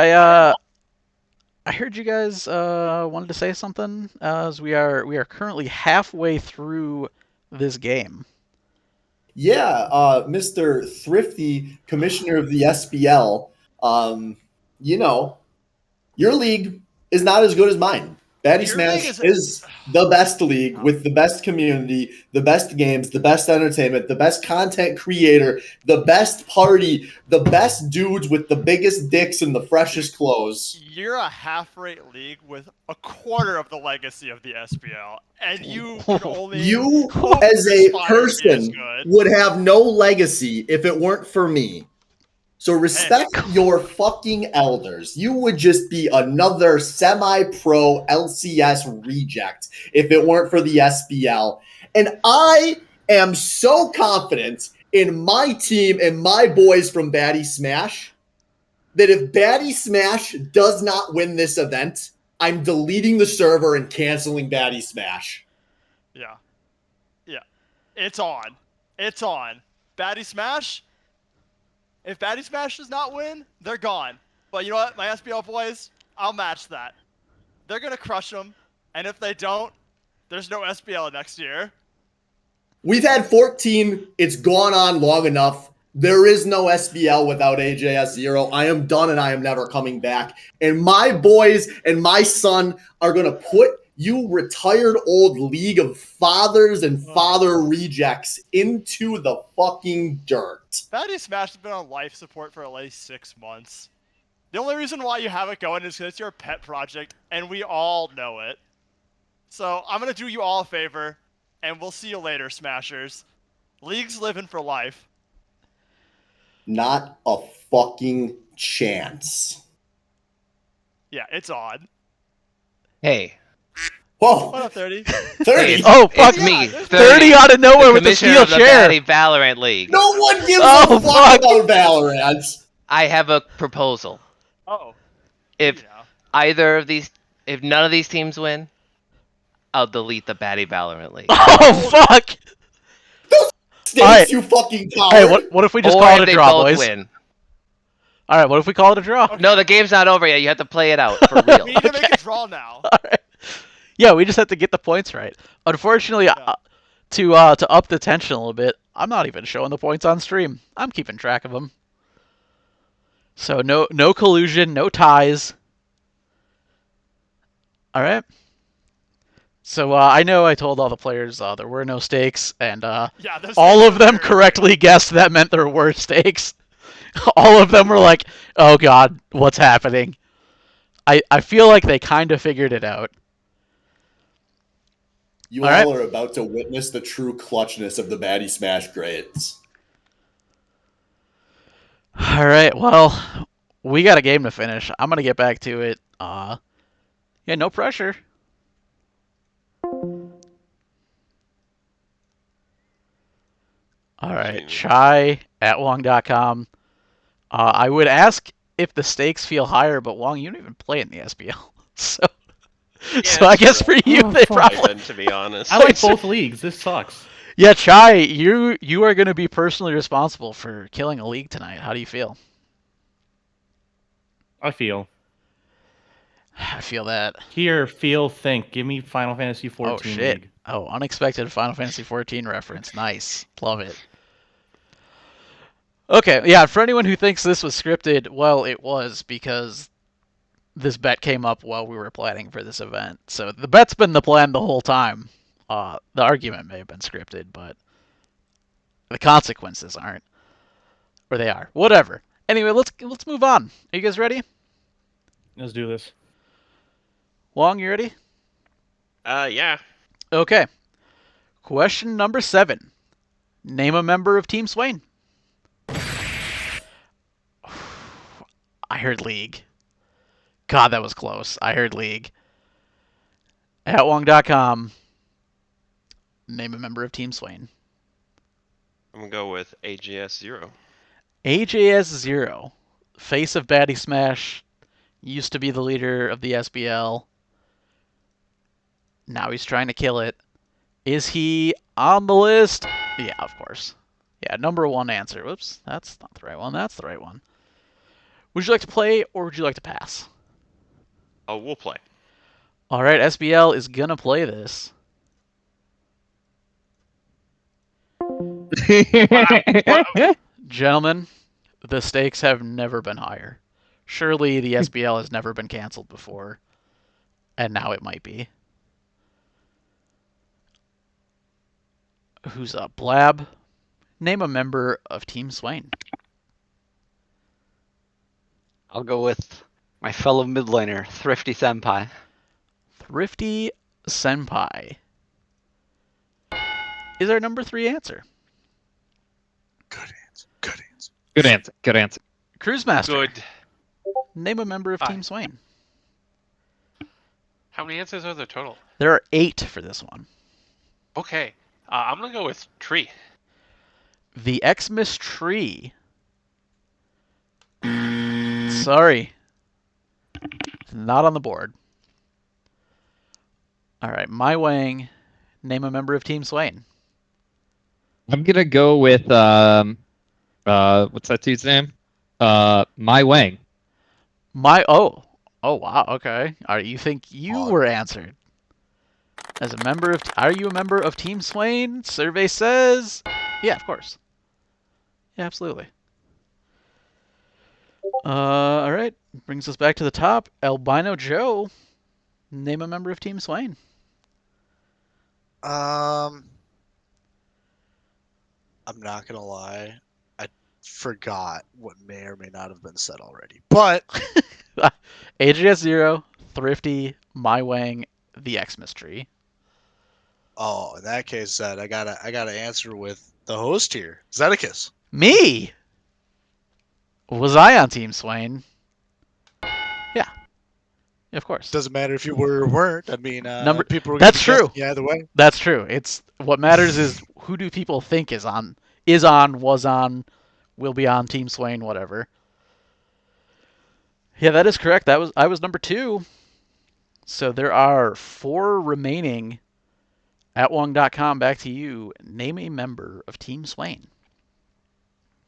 I heard you guys wanted to say something, as we are currently halfway through this game.
Yeah, Mr. Thrifty, commissioner of the SBL. You know, your league is not as good as mine. Baddy Smash is the best league with the best community, the best games, the best entertainment, the best content creator, the best party, the best dudes with the biggest dicks and the freshest clothes.
You're a half-rate league with a quarter of the legacy of the SBL, and you could only
You,
hope
as
to
a
aspire to be as
person,
good.
would have no legacy if it weren't for me. So respect your fucking elders. You would just be another semi-pro LCS reject if it weren't for the SBL. And I am so confident in my team and my boys from Baddy Smash that if Baddy Smash does not win this event, I'm deleting the server and canceling Baddy Smash.
Yeah. Yeah. It's on. It's on. Baddy Smash? If Baddy Smash does not win, they're gone. But you know what, my SBL boys, I'll match that. They're going to crush them. And if they don't, there's no SBL next year.
We've had 14. It's gone on long enough. There is no SBL without AJS0. I am done and I am never coming back. And my boys and my son are going to put you retired old league of fathers and father rejects into the fucking dirt.
Baddy Smash has been on life support for at least 6 months. The only reason why you have it going is because it's your pet project, and we all know it. So I'm going to do you all a favor, and we'll see you later, Smashers. League's living for life.
Not a fucking chance.
Yeah, it's on.
Hey.
Whoa.
What up, 30?
30?
Oh, fuck.
It's me.
30 out of nowhere with the
commissioner
steel
of the
chair.
Baddy Valorant League.
No one gives
Oh,
a fuck
fuck.
about Valorant.
I have a proposal.
Oh.
If if none of these teams win, I'll delete the Baddy Valorant League.
Oh, fuck.
States,
right.
you fucking coward.
Hey, what if we just
or
call
if
it a
they
draw,
both
boys?
win.
All right, what if we call it a draw?
No, the game's not over yet. You have to play it out for real.
We need to make a draw now.
All right. Yeah, we just have to get the points right. Unfortunately, to up the tension a little bit, I'm not even showing the points on stream. I'm keeping track of them. So no collusion, no ties. All right. So I know I told all the players there were no stakes, and all of them correctly guessed that meant there were stakes. All of them were like, "Oh God, what's happening?" I feel like they kind of figured it out.
You all are about to witness the true clutchness of the Baddy Smash grades.
All right, well, we got a game to finish. I'm gonna get back to it. Yeah, no pressure. All right, chai at wong.com. I would ask if the stakes feel higher, but Wong, you don't even play in the SBL, so I guess for you they probably.
To be honest,
I like both leagues. This sucks.
Yeah, Chai, you are going to be personally responsible for killing a league tonight. How do you feel?
I feel
that.
Here, feel, think. Give me Final Fantasy 14
Oh shit!
league.
Oh, unexpected Final Fantasy 14 reference. Nice, love it. Okay, yeah, for anyone who thinks this was scripted, well, it was because this bet came up while we were planning for this event. So the bet's been the plan the whole time. The argument may have been scripted, but the consequences aren't. Or they are. Whatever. Anyway, let's move on. Are you guys ready?
Let's do this.
Wong, you ready?
Yeah.
Okay. Question number 7. Name a member of Team Swain. I heard League. God, that was close. I heard League. At Wong.com. Name a member of Team Swain.
I'm gonna go with AJS0.
AJS0. Face of Baddy Smash. Used to be the leader of the SBL. Now he's trying to kill it. Is he on the list? Yeah, of course. Yeah, number 1 answer. Whoops, that's not the right one. That's the right one. Would you like to play or would you like to pass?
Oh, we'll play.
All right, SBL is going to play this. Gentlemen, the stakes have never been higher. Surely the SBL has never been canceled before, and now it might be. Who's up? Blab. Name a member of Team Swain.
I'll go with my fellow mid laner, Thrifty Senpai.
Thrifty Senpai is our number 3 answer.
Good answer. Good answer.
Good answer. Good answer.
Cruise Master.
Good.
Name a member of Team Swain.
How many answers are there total?
There are 8 for this one.
Okay. I'm gonna go with Tree.
The Xmas Tree. Sorry. Not on the board. All right, My Wang. Name a member of Team Swain.
I'm gonna go with what's that dude's name? My Wang.
Oh wow, okay. All right, you think you were answered as a member of? Are you a member of Team Swain? Survey says, yeah, of course. Yeah, absolutely. All right, brings us back to the top. Albino Joe, name a member of Team Swain.
I'm not gonna lie. I forgot what may or may not have been said already. But
AJS0, Thrifty, My Wang, the Xmas Tree.
oh, in that case, I gotta answer with the host here, Zedekus.
Me. Was I on Team Swain? Yeah, of course.
Doesn't matter if you were or weren't. I mean, people were
That's
gonna be
true.
guessing you either way.
That's true. It's what matters is who do people think was on, will be on Team Swain, whatever. Yeah, that is correct. I was number 2. So there are 4 remaining. At Wong.com, back to you. Name a member of Team Swain.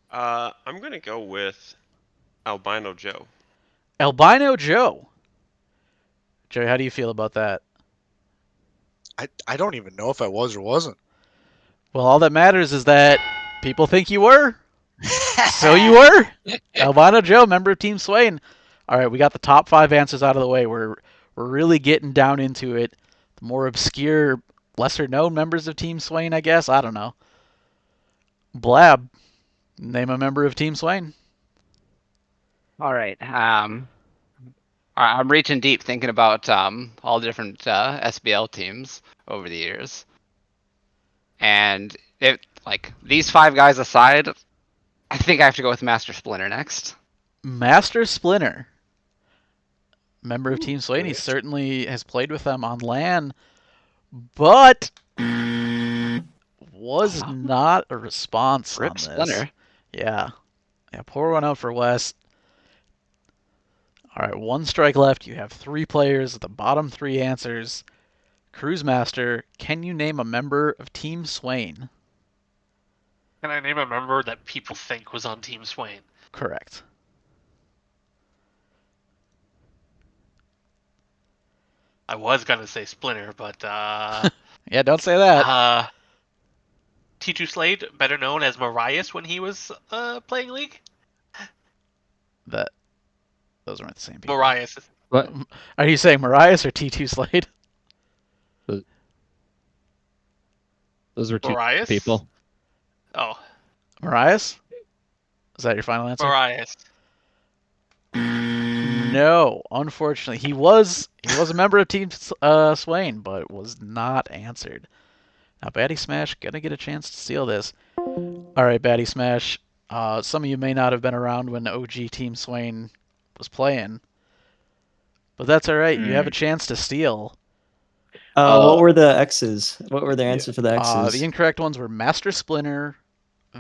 I'm gonna go with Albino Joe.
Albino Joe. Joey, how do you feel about that?
I don't even know if I was or wasn't.
Well, all that matters is that people think you were. So you were. Albino Joe, member of Team Swain. All right, we got the top 5 answers out of the way. We're really getting down into it. The more obscure, lesser-known members of Team Swain, I guess. I don't know. Blab, name a member of Team Swain.
All right. I'm reaching deep thinking about all the different SBL teams over the years, and these 5 guys aside, I think I have to go with Master Splinter next.
Master Splinter, member of Team Swain. He certainly has played with them on LAN, but was not a response
Rip
on this.
Splinter.
Yeah, pour one out for Wes. All right, 1 strike left. You have 3 players. The bottom 3 answers. Cruise Master, can you name a member of Team Swain?
Can I name a member that people think was on Team Swain?
Correct.
I was gonna say Splinter, but
yeah, don't say that.
T2 Slade, better known as Marias when he was playing League?
Those aren't the same people.
Marias.
What?
Are you saying Marias or T2 Slade?
Those were two
Marias?
people.
Oh,
Marias? Is that your final answer?
Marias.
No, unfortunately, he was a member of Team Swain, but was not answered. Now, Baddy Smash gonna get a chance to steal this. All right, Baddy Smash. Some of you may not have been around when OG Team Swain was playing, but that's all right. You have a chance to steal.
What were the X's? What were the answers for the X's?
The incorrect ones were Master Splinter,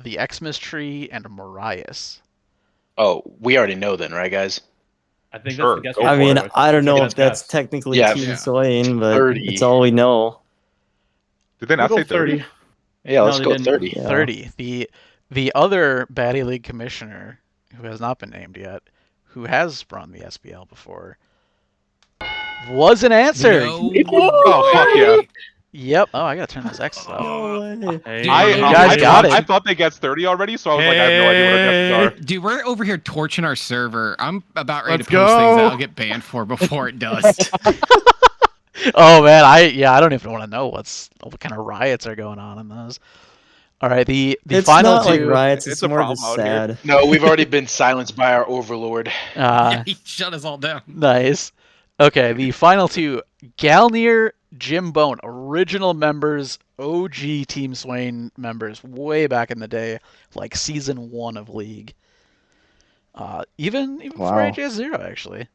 the Xmas Tree, and Marias.
Oh, we already know then, right, guys?
I think
Sure,
that's the guess.
go
we're
I mean,
going with.
I don't
It's a
know
guess
if that's
guess.
technically
Yeah.
Team
Yeah.
Swain, but
30.
it's all we know.
Did they not
We'll
say
go
30?
Yeah,
No,
let's
they
go
didn't.
30.
Yeah.
30. The other Batty League commissioner, who has not been named yet, who has run the SBL before, was an answer.
No
Oh, fuck yeah.
way.
Yep. Oh, I gotta turn those X's up.
No way.
Hey,
Dude,
I,
you
guys
I,
got
thought,
it.
I thought they guessed 30 already, so I was like, I have no idea what our guesses are.
Dude, we're over here torching our server. I'm about ready
Let's
to post things that
go.
I'll get banned for before it does.
Oh man, I don't even want to know what kind of riots are going on in those. All right, the
It's
final
not like
two.
riots.
It's
It's
a
more just
problem out here.
sad.
No, we've already been silenced by our overlord.
Yeah, he shut us all down.
Nice. Okay, the final two, Galnier, Jim Bone, original members, OG Team Swain members, way back in the day, like season 1 of League. Even before
Wow.
AJ0, actually.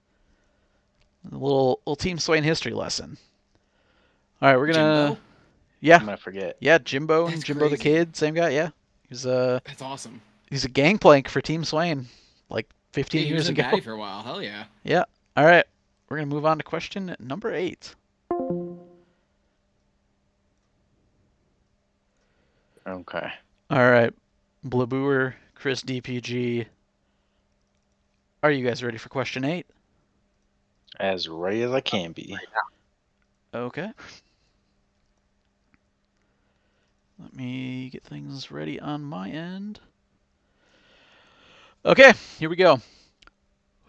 A little Team Swain history lesson. All right, we're gonna.
Jimbo?
Yeah,
I'm gonna forget.
yeah, Jimbo and
That's
Jimbo the
crazy.
Kid, same guy. Yeah, he's a
That's awesome.
gangplank for Team Swain, like
Yeah,
15
he was
years
in
ago.
Baddy for a while. Hell yeah.
Yeah. All right, we're gonna move on to question number 8.
Okay.
All right, Blabooer, Chris DPG. Are you guys ready for question 8?
As ready as I can be.
Okay. Let me get things ready on my end. Okay, here we go.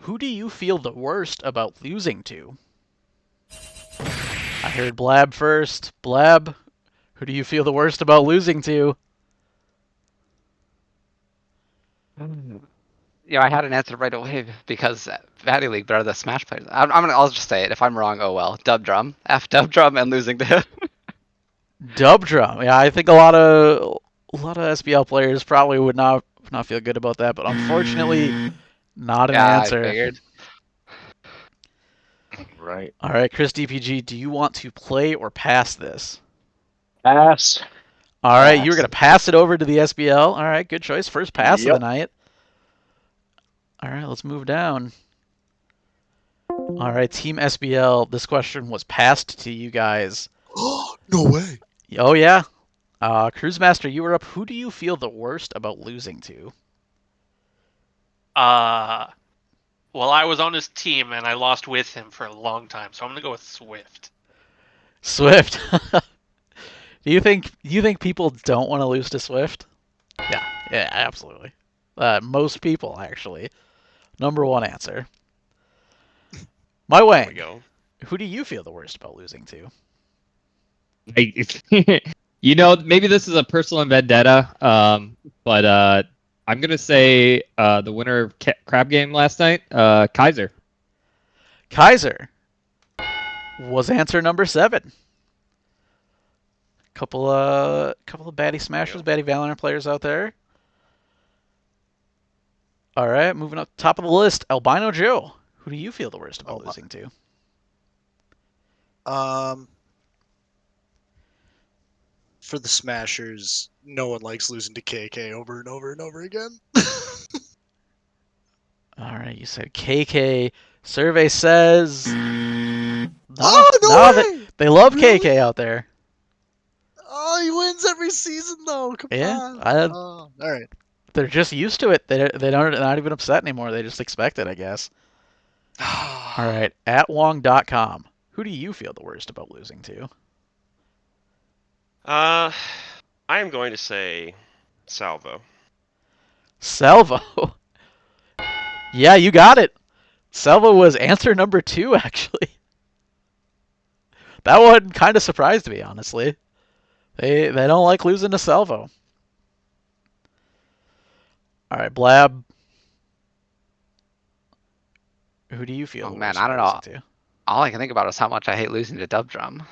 Who do you feel the worst about losing to? I heard Blab first. Blab, who do you feel the worst about losing to?
I had an answer right away because Baddy League, they're the Smash players. I'll just say it. If I'm wrong, oh well. Dub Drum, F Dub Drum, and losing to him.
Dub Drum. Yeah, I think a lot of SBL players probably would not feel good about that, but unfortunately, not an answer.
I figured.
Right.
All right, Chris DPG, do you want to play or pass this?
Pass.
All right, you're
Pass.
going to pass it over to the SBL. All right, good choice. First pass of the
Yep.
night. All right, let's move down. All right, Team SBL, this question was passed to you guys.
No way.
Oh, yeah. Cruise Master, you were up. Who do you feel the worst about losing to?
Well, I was on his team and I lost with him for a long time, so I'm gonna go with Swift.
Swift. Do you think people don't want to lose to Swift? Yeah, absolutely. Most people, actually. Number 1 answer. My
There we
Wang,
go.
who do you feel the worst about losing to?
Maybe this is a personal vendetta, but I'm gonna say the winner of Crab Game last night, Kaiser.
Kaiser was answer number 7. Couple of Baddy Smashers, Baddy Valorant players out there. All right, moving up top of the list, Albino Joe. Who do you feel the worst about losing to?
For the Smashers, no one likes losing to KK over and over and over again.
All right, you said KK. Survey says no,
Oh, no way!
they love
Really?
KK out there.
Oh, he wins every season though. Come
Yeah,
on. All right.
They're just used to it. They're not even upset anymore. They just expect it, I guess. All right, at Wong.com. Who do you feel the worst about losing to?
I'm I am going to say Salvo.
Salvo. Yeah, you got it. Salvo was answer number 2, actually. That one kind of surprised me, honestly. They don't like losing to Salvo. All right, Blab. Who do you feel?
Oh
the
man,
worst
I don't
about
know.
losing to?
All I can think about is how much I hate losing to Dub Drum.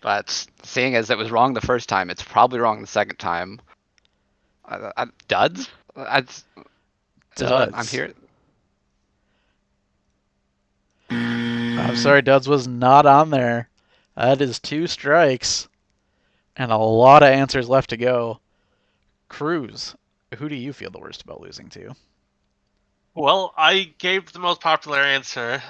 But seeing as it was wrong the first time, it's probably wrong the second time. Duds? That's what I'm
Duds.
here.
I'm sorry, Duds was not on there. That is 2 strikes. And a lot of answers left to go. Cruz, who do you feel the worst about losing to?
Well, I gave the most popular answer.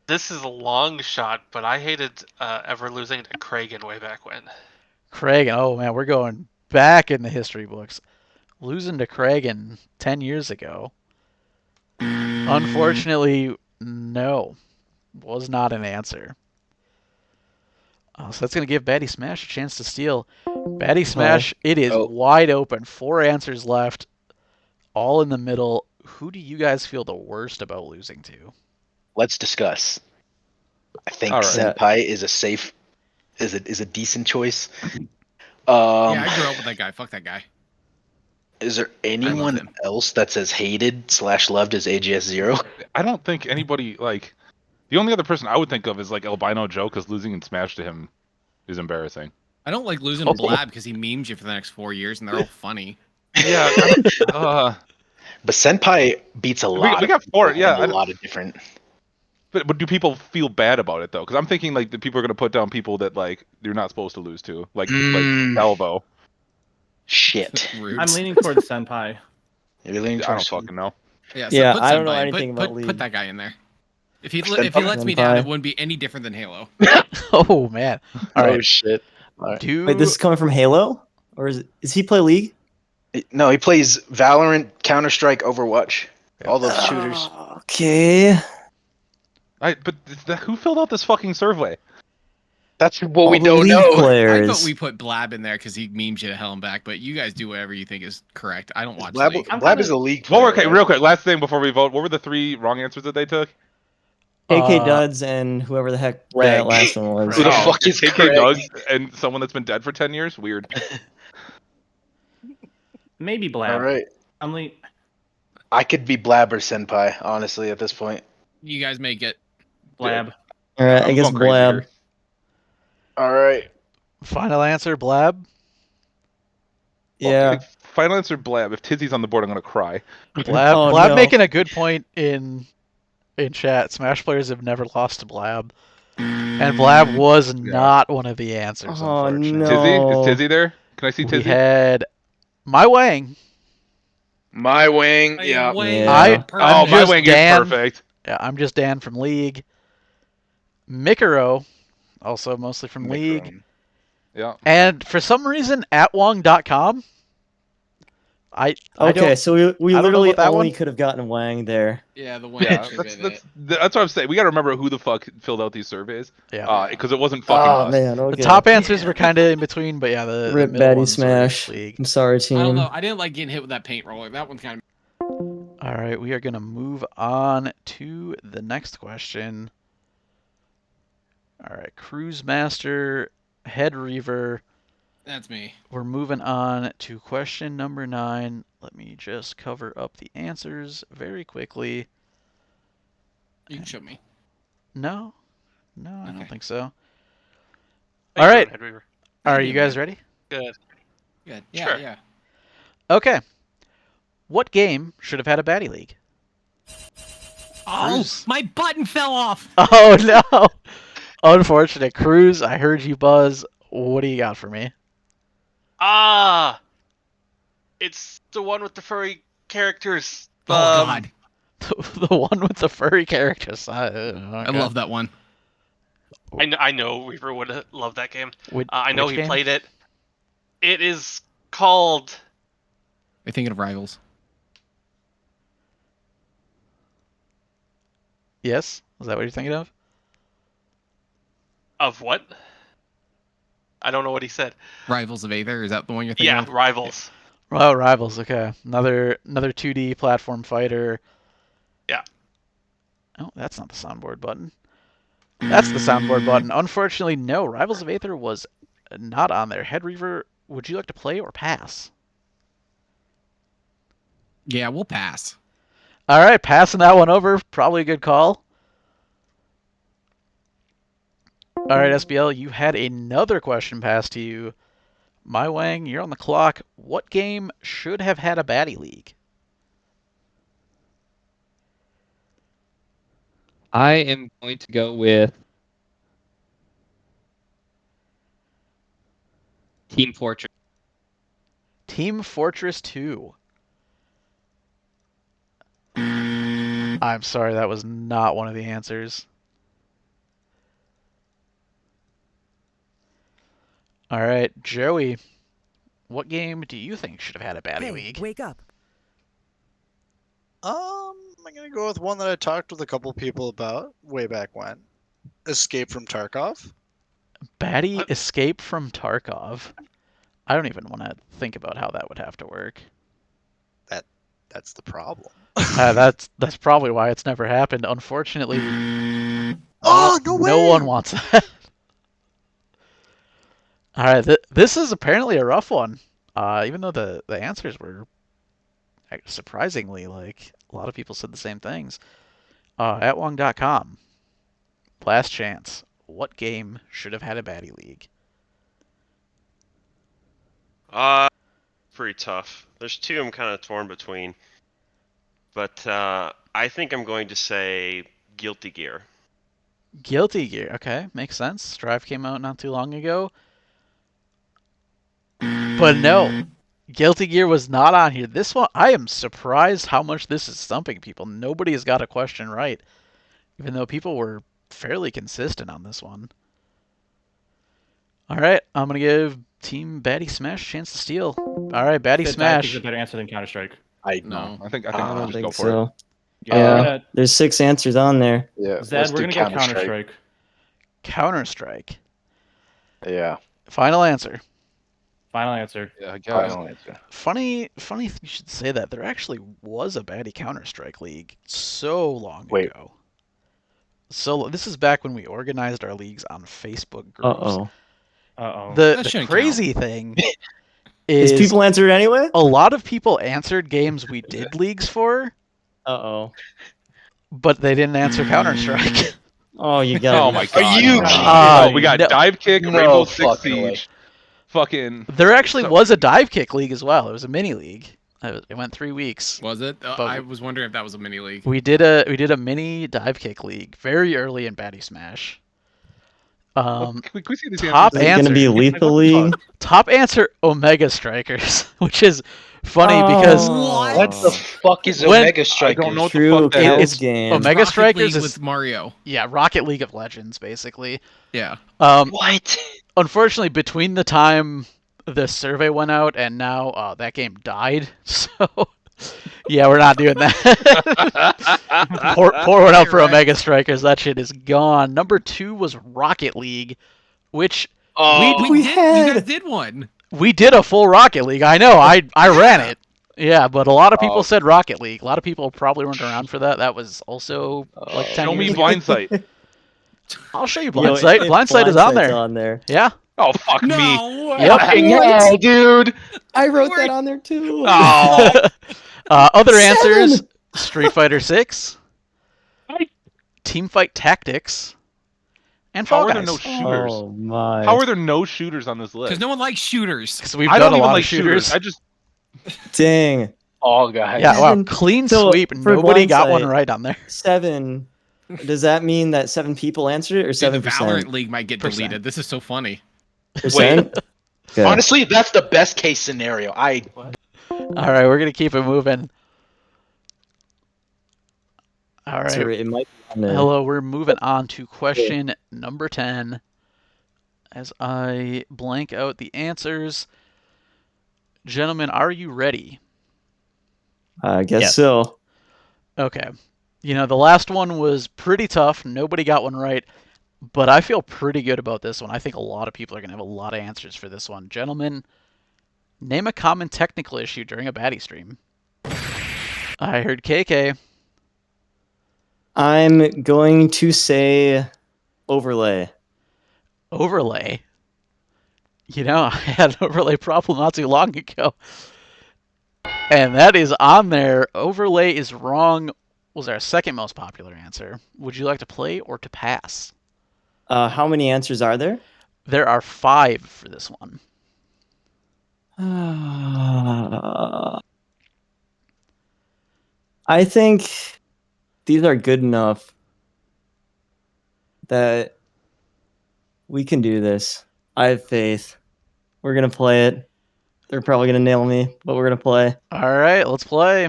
This is a long shot, but I hated ever losing to Kragan way back when.
Kragan, oh man, we're going back in the history books. Losing to Kragan 10 years ago. Unfortunately, no. Was not an answer. So that's going to give Baddy Smash a chance to steal. Baddy Smash, it is wide open. 4 answers left, all in the middle. Who do you guys feel the worst about losing to?
Let's discuss. I think
All right.
Senpai is a safe, is a decent choice.
Yeah, I grew up with that guy. Fuck that guy.
Is there
love
anyone
him.
else that's as hated / loved as AGS Zero?
I don't think anybody like. The only other person I would think of is like Albino Joe, because losing in Smash to him is embarrassing.
I don't like losing to Blab because he memes you for the next 4 years and they're all funny.
Yeah.
But Senpai beats a lot.
We got 4.
of
Yeah.
a lot of different.
But do people feel bad about it though? Because I'm thinking like the people are gonna put down people that like you're not supposed to lose to, like Salvo.
Shit.
I'm leaning towards Senpai.
You're leaning
I
towards
don't fucking know.
Yeah, so
Yeah,
put
I don't know
Senpai in.
anything about
Put
League.
that guy in there. If he
Senpai?
lets me down,
Senpai.
it wouldn't be any different than Halo.
Oh man! All right.
Oh shit. All right.
Do
Wait, this is coming from Halo, or is he play League?
No, he plays Valorant, Counter Strike, Overwatch, all those shooters.
Okay.
But who filled out this fucking survey?
That's what
All
we
the
don't
League
know.
I
players.
vote we put Blab in there because he memes you to hell and back. But you guys do whatever you think is correct. I don't watch
Blab,
League.
Blab is a League player.
Well, okay,
right?
real quick. Last thing before we vote. What were the 3 wrong answers that they took?
KK Duds and whoever the heck
Greg.
that last one was.
Who the
Oh,
fuck is
KK
Craig?
Doug and someone that's been dead for 10 years? Weird.
Maybe Blab.
All right.
I
could be Blab or Senpai, honestly, at this point.
You guys make it.
Blab.
All right, I
I'm
guess
going crazy
Blab.
here.
All right.
final answer, Blab?
Yeah.
Okay, final answer, Blab. If Tizzy's on the board, I'm gonna cry.
Blab.
Oh,
Blab
no.
making a good point in chat. Smash players have never lost to Blab, and Blab was not one of the answers.
Oh,
Unfortunately,
no.
Is Tizzy there? Can I see
we
Tizzy?
had My Wang.
My Wing, yeah.
I'm
My
just
Wing
Dan.
is perfect.
Yeah, I'm just Dan from League. Mikuro, also mostly from League.
Yeah.
And for some reason, atwong.com. I
Okay,
don't,
so we
I don't know
literally
about that
only
one.
could have gotten Wang there.
Yeah, the one.
Yeah, that's what I'm saying. We got to remember who the fuck filled out these surveys.
Yeah.
Because it wasn't fucking
Oh
us.
man,
The
okay.
top answers were kind of in between, but yeah, the
Rip
middle
Baddy
ones were just
Smash.
League.
I'm sorry, team.
I don't know. I didn't like getting hit with that paint roller. That one's kind of.
All right, we are going to move on to the next question. All right, Cruise Master, Head Reaver.
That's me.
We're moving on to question number 9. Let me just cover up the answers very quickly.
You can show me.
No, I don't think so.
How
All
you
right,
doing, Head Reaver?
are you guys ready?
Good.
Good. Yeah,
Sure.
yeah.
Okay. What game should have had a Baddy League?
Oh,
Cruz.
my button fell off.
Oh no! Unfortunate. Cruz, I heard you buzz. What do you got for me?
It's the one with the furry characters.
Oh God,
The one with the furry characters.
I love that one.
I know Reaver would love that game. I know
which
he
game?
played it. It is called.
You're thinking of Rivals.
Yes? Is that what you're thinking of?
Of what? I don't know what he said.
Rivals of Aether, is that the one you're thinking
Yeah,
of?
Rivals.
Oh, Rivals. Okay, another 2D platform fighter.
Yeah.
Oh, that's not the soundboard button. That's the soundboard button. Unfortunately, no. Rivals of Aether was not on there. Head Reaver, would you like to play or pass?
Yeah, we'll pass.
All right, passing that one over. Probably a good call. All right, SBL, you had another question passed to you. My Wang, you're on the clock. What game should have had a Baddy League?
I am going to go with Team Fortress.
Team Fortress 2. I'm sorry, that was not one of the answers. All right, Joey, what game do you think should have had a Baddy League?
Wake up.
I'm gonna go with one that I talked with a couple people about way back when. Escape from Tarkov.
Baddy Escape from Tarkov. I don't even want to think about how that would have to work.
That's the problem.
That's probably why it's never happened. Unfortunately,
Oh, no way!
no one wants that. All right, this is apparently a rough one. Even though the answers were surprisingly, like, a lot of people said the same things. At Wong.com, last chance. What game should have had a Baddy League?
Pretty tough. There's two I'm kind of torn between, but I think I'm going to say Guilty Gear.
Guilty Gear. Okay, makes sense. Strive came out not too long ago. But no, Guilty Gear was not on here. This one, I am surprised how much this is stumping people. Nobody has got a question right, even though people were fairly consistent on this one. All right, I'm going to give Team Baddy Smash a chance to steal. All right, Baddy Smash.
is a better answer than Counter-Strike.
I think
I don't
just
think
go for
so.
it.
Yeah, there's 6 answers on there.
Yeah,
Zed, we're gonna go Counter-Strike.
Counter-Strike.
Yeah.
Final answer.
Final answer.
Yeah, I guess.
Final answer.
Funny you should say that. There actually was a Baddy Counter-Strike League so long ago. So this is back when we organized our leagues on Facebook groups. The crazy thing is
people answered anyway?
A lot of people answered games we did leagues for. But they didn't answer Counter-Strike.
Oh, you got.
Oh my god!
Are you
Oh, we got
no.
Dive Kick,
No
Rainbow Six
fucking way.
Siege, fucking.
There actually was a Dive Kick League as well. It was a mini league. It went 3 weeks.
Was it?
But
I was wondering if that was a mini league.
We did a mini Dive Kick League very early in Baddy Smash.
Can we see these
Top
answers?
Is it
answer.
gonna be Lethal League?
Top answer: Omega Strikers, which is funny because
What the fuck is
When-
Omega Strikers?
I don't know what
True,
the fuck that
Cal's
is.
game.
Omega
Rocket
Strikers
League
is
with Mario.
yeah, Rocket League of Legends, basically.
Yeah.
What?
Unfortunately, between the time the survey went out and now, that game died. So, yeah, we're not doing that. pour one out for Omega Strikers. That shit is gone. Number 2 was Rocket League, which
We did. You guys did one.
we did a full Rocket League. I know. I ran it. Yeah, but a lot of people said Rocket League. A lot of people probably weren't around for that. That was also like 10
Show
years
me
ago.
Blindsight.
I'll show you
Yo,
Blindsight. Blindsight is on there.
on there.
Yeah.
Oh fuck me!
No.
Yep.
Yeah, dude.
I wrote that on there too.
Oh,
Other
7.
answers: Street Fighter 6, Teamfight Tactics, and
how
Fall
are there
Guys.
no shooters?
Oh my.
How are there no shooters on this list?
Because no one likes shooters.
Because we've
I
done
don't
a
even
lot
like
of shooters.
I just
Dang.
All guys.
Yeah, wow,
Seven.
clean
So,
sweep.
for
Nobody got
Blindsight-
one right on there.
7. Does that mean that 7 people answered it or
Dude, the
7%?
Valorant League might get
Percent.
deleted. This is so funny.
Percent? Okay.
Honestly, that's the best case scenario.
All right, we're gonna keep it moving. All right.
So it might be on there.
Hello, we're moving on to question number 10. As I blank out the answers, gentlemen, are you ready?
I guess
Yes.
so.
Okay. You know, the last one was pretty tough. Nobody got one right. but I feel pretty good about this one. I think a lot of people are going to have a lot of answers for this one. Gentlemen, name a common technical issue during a Baddy stream. I heard KK.
I'm going to say overlay.
Overlay? You know, I had an overlay problem not too long ago. And that is on there. Overlay is wrong. Was our second most popular answer. Would you like to play or to pass?
How many answers are there?
There are 5 for this one.
I think these are good enough that we can do this. I have faith. We're going to play it. They're probably going to nail me, but we're going to play.
All right, let's play.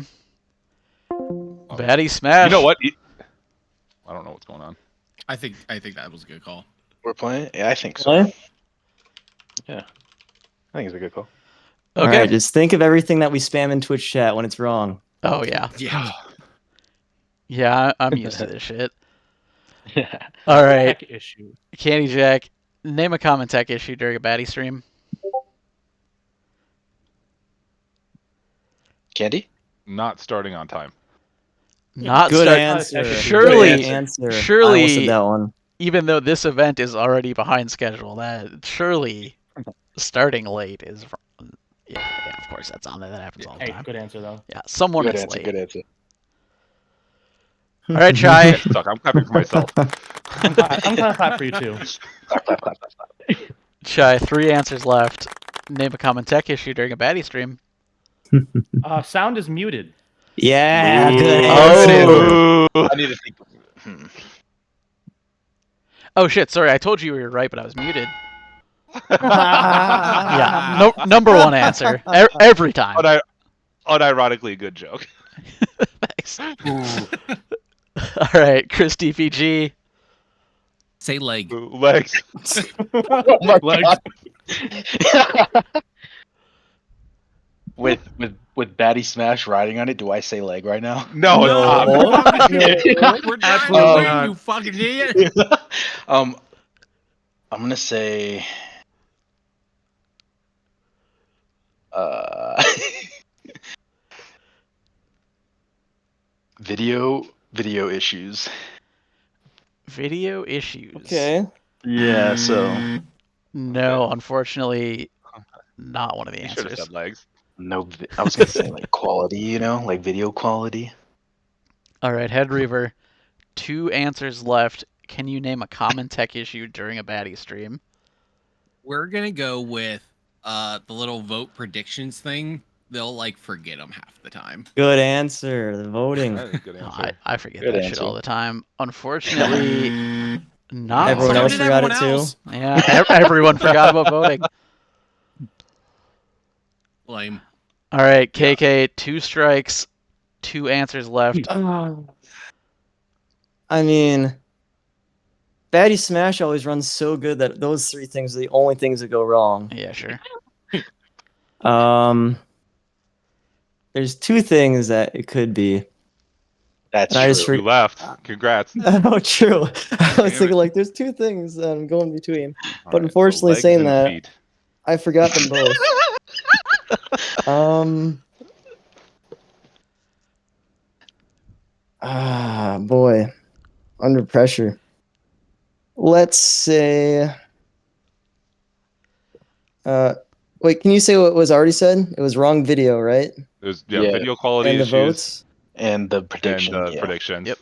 Baddy Smash.
You know what? I don't know what's going on.
I think that was a good call.
We're playing? Yeah, I think so.
Play?
Yeah. I think it's a good call.
Okay.
All right, just think of everything that we spam in Twitch chat when it's wrong.
Oh, yeah.
Yeah.
Yeah, I'm used to this shit. All right.
Tech issue.
Candy Jack, name a common tech issue during a Baddy stream.
Candy?
Not starting on time.
Not
Good
start-
answer.
Surely,
Good answer. I
surely,
almost said that one.
even though this event is already behind schedule, that surely starting late is. Yeah, of course that's on there. That happens all the
Hey,
time.
good answer though.
Yeah, someone
Good
is
answer,
late.
good answer.
All right, Chai.
Suck. I'm clapping for myself.
I'm gonna clap for you too.
Clap, clap, clap, clap, clap.
Chai, 3 answers left. Name a common tech issue during a Baddy stream.
Sound is muted.
Yeah, good
Oh.
answer.
I need to think.
Oh shit! Sorry, I told you were right, but I was muted. Yeah, no, number 1 answer every time.
Unironically, good joke.
Thanks. All right, Chris DPG.
Say leg.
Legs.
Oh my God. With Baddy Smash riding on it, do I say leg right now?
No,
We're trying to win, you fucking idiot.
I'm gonna say video issues.
Video issues.
Okay.
Yeah, so
No, unfortunately, not one of the
you should have
answers.
said legs.
no, I was gonna say like quality, like video quality.
All right, Head Reaver. 2 answers left. Can you name a common tech issue during a Baddy stream?
We're gonna go with the little vote predictions thing. They'll like forget them half the time.
Good answer. The voting.
That is a good answer.
I forget
Good
that shit
answer.
all the time. Unfortunately, not.
Everyone
So
else
did
forgot
everyone
it too.
else.
Yeah, everyone forgot about voting.
Lame.
All right, KK, 2 strikes, 2 answers left.
I mean, Baddy Smash always runs so good that those 3 things are the only things that go wrong.
Yeah, sure.
There's 2 things that it could be.
That's
And I just
true.
You left. Congrats.
Oh, true. I was
Damn
thinking
it.
like, there's 2 things that I'm going between.
All
But
right, so
unfortunately,
legs
saying
and
that,
feet.
I forgot them both. Boy, under pressure. Let's say. Wait, can you say what was already said? It was wrong video, right?
There's
Yeah.
video quality
And the
issues
votes.
And the prediction.
and
yeah.
predictions.
Yep.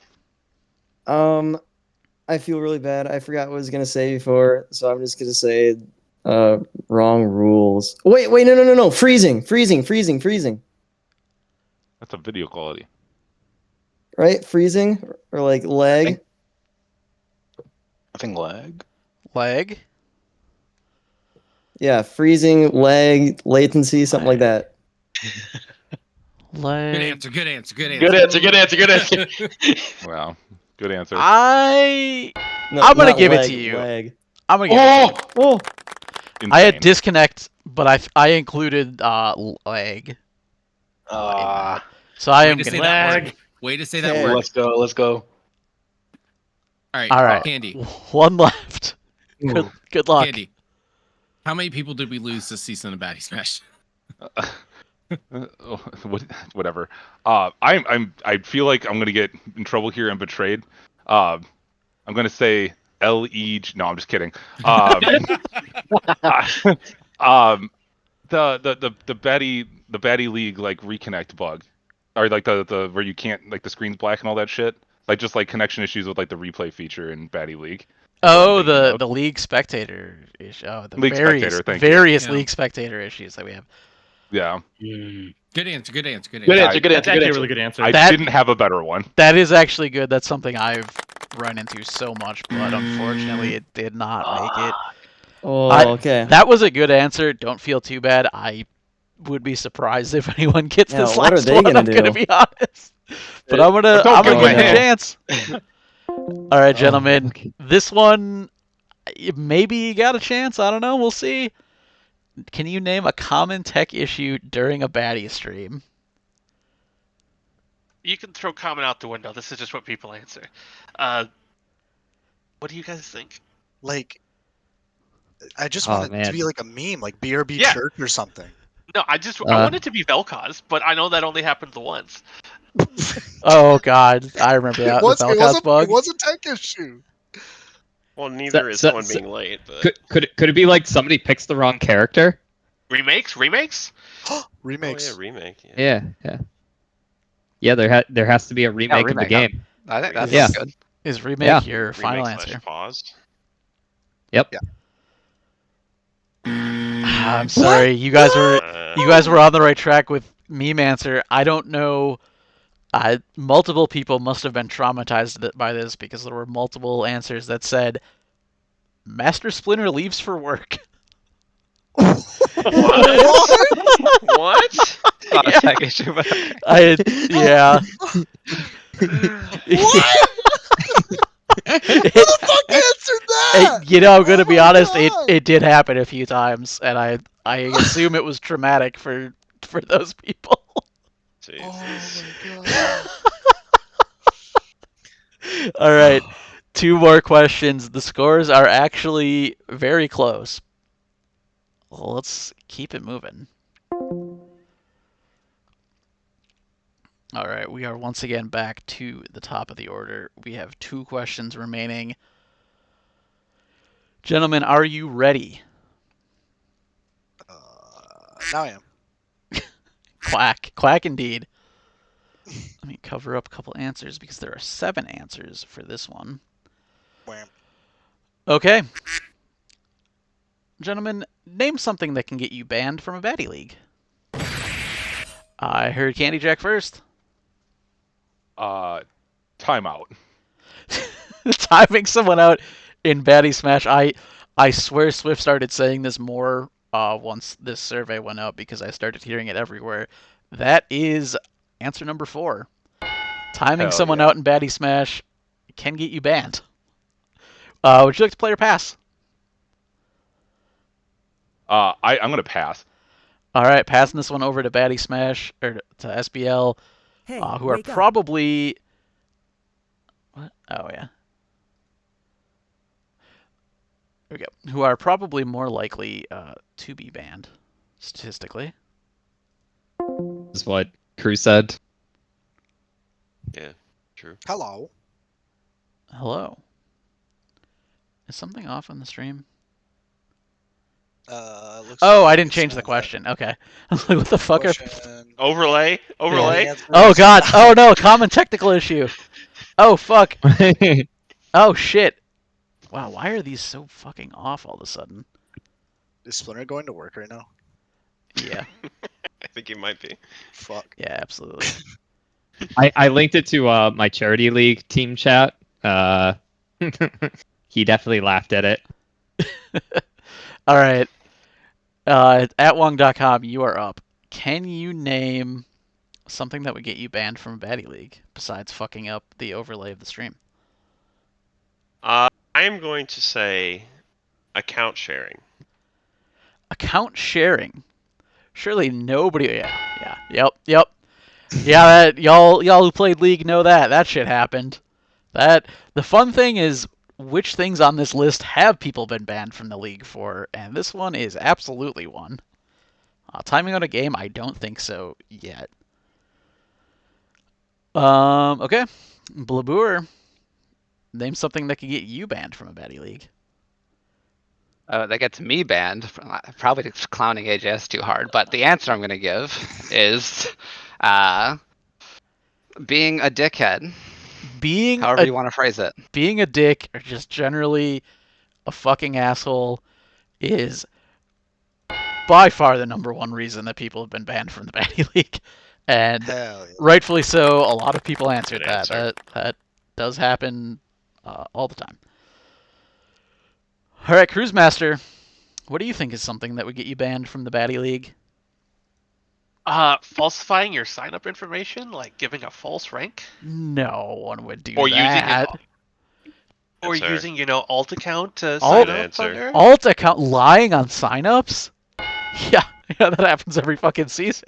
I feel really bad. I forgot what I was gonna say before, so I'm just gonna say, wrong rules. Wait, no. Freezing.
That's a video quality.
Right? Freezing or like lag.
I think lag.
Leg?
Yeah, freezing, lag, latency, something like that.
Leg.
Good answer. Good answer. Good answer.
Good answer. Good answer. Good answer.
Wow. Good answer.
No,
I'm gonna
not
give it
lag,
to you.
Lag.
I'm gonna give it to you.
Oh,
I had
Insane.
disconnect, but I included lag. So I
Way
am
to say
gonna
that
Lag.
word. Way to say that
Okay.
word.
Let's go. Let's go.
All right.
Candy.
One left. Good luck.
Candy. How many people did we lose this season of Baddy Smash?
Whatever. I feel like I'm gonna get in trouble here and betrayed. I'm gonna say LEG. No, I'm just kidding. The Baddy League like reconnect bug, or like the where you can't, like, the screen's black and all that shit. Like, just like connection issues with like the replay feature in Baddy League.
Oh, the League Spectator issue. Oh, the
League
various
Spectator, thank you.
various
Yeah.
League Spectator issues that we have.
Yeah.
Good answer. Good answer. Good answer.
Good answer. Good
That's
answer.
actually
Good
a
answer.
really good answer.
I
That-
didn't have a better one.
That is actually good. That's something I've run into so much, but unfortunately, it did not make it.
Oh, okay.
That was a good answer. Don't feel too bad. I would be surprised if anyone gets
Yeah,
this
what are
last
they
one.
gonna
I'm gonna
do?
be honest, but I'm gonna
Don't
give
give
them
me
a
a
chance. All right, gentlemen.
okay.
This one, maybe you got a chance. I don't know. We'll see. Can you name a common tech issue during a Baddy stream?
You can throw common out the window. This is just what people answer. What do you guys think?
Like, I just
Oh,
want it to
man.
be like a meme, like BRB
Yeah.
Church or something.
No, I want it to be Vel'Koz, but I know that only happened once.
Oh God, I remember that. The Vel'Koz bug.
It was a tech issue.
Well, neither is someone being late, but
Could it be like somebody picks the wrong character?
Remakes?
Remakes.
Oh yeah, remake.
Yeah. Yeah, there has to be a remake of the
remake,
game.
I think that's
Yeah.
good.
Is remake
Yeah.
your final answer?
Pause.
Yep.
I'm sorry, you guys were on the right track with meme answer. I don't know. Multiple people must have been traumatized by this because there were multiple answers that said Master Splinter leaves for work.
What?
Not a tech issue, but
Yeah.
Who the fuck answered that?
I'm gonna be honest. It did happen a few times, and I assume it was traumatic for those people.
Jesus.
Oh my god.
All right, 2 more questions. The scores are actually very close. Well, let's keep it moving. All right, we are once again back to the top of the order. We have 2 questions remaining. Gentlemen, are you ready?
Now I am.
Quack indeed. Let me cover up a couple answers because there are 7 answers for this one.
Wham.
Okay. Gentlemen, name something that can get you banned from a Baddy League. I heard Candy Jack first.
Timeout.
Timing someone out in Baddy Smash. I swear Swift started saying this more once this survey went up because I started hearing it everywhere. That is answer number 4. Timing
Hell
someone
yeah.
out in Baddy Smash can get you banned. Would you like to play or pass?
I'm gonna pass.
All right, passing this one over to Baddy Smash or to SBL, who are probably. What? Oh yeah. There we go. Who are probably more likely to be banned, statistically.
Is what Crew said.
Yeah, true.
Hello.
Hello. Is something off on the stream?
Looks
Oh,
like
I didn't
it's,
change the question. Okay. I was like, what the fuck are...
question-
Overlay.
Oh god. Oh no, common technical issue. Oh fuck. Oh shit. Wow, why are these so fucking off all of a sudden?
Is Splinter going to work right now?
Yeah.
I think he might be.
Fuck.
Yeah, absolutely.
I linked it to my charity league team chat. He definitely laughed at it.
All right. At Wong.com, you are up. Can you name something that would get you banned from a Baddy League besides fucking up the overlay of the stream?
I am going to say account sharing.
Account sharing. Surely nobody. Yeah. Yep. Yeah, y'all who played League know that shit happened. The fun thing is which things on this list have people been banned from the league for, and this one is absolutely one. Timing out a game, I don't think so yet. Okay. Blabour, name something that could get you banned from a Baddy League.
That gets me banned. Probably clowning AJS too hard, but the answer I'm going to give is being a dickhead. However you want to phrase it.
Being a dick, or just generally a fucking asshole, is by far the number one reason that people have been banned from the Baddy League. And rightfully so, a lot of people answered that. That does happen all the time. All right, Cruise Master, what do you think is something that would get you banned from the Baddy League?
Falsifying your sign-up information, like giving a false rank.
No one would do
or
that.
Using, alt account to sign up under.
Alt account lying on signups? Yeah, that happens every fucking season.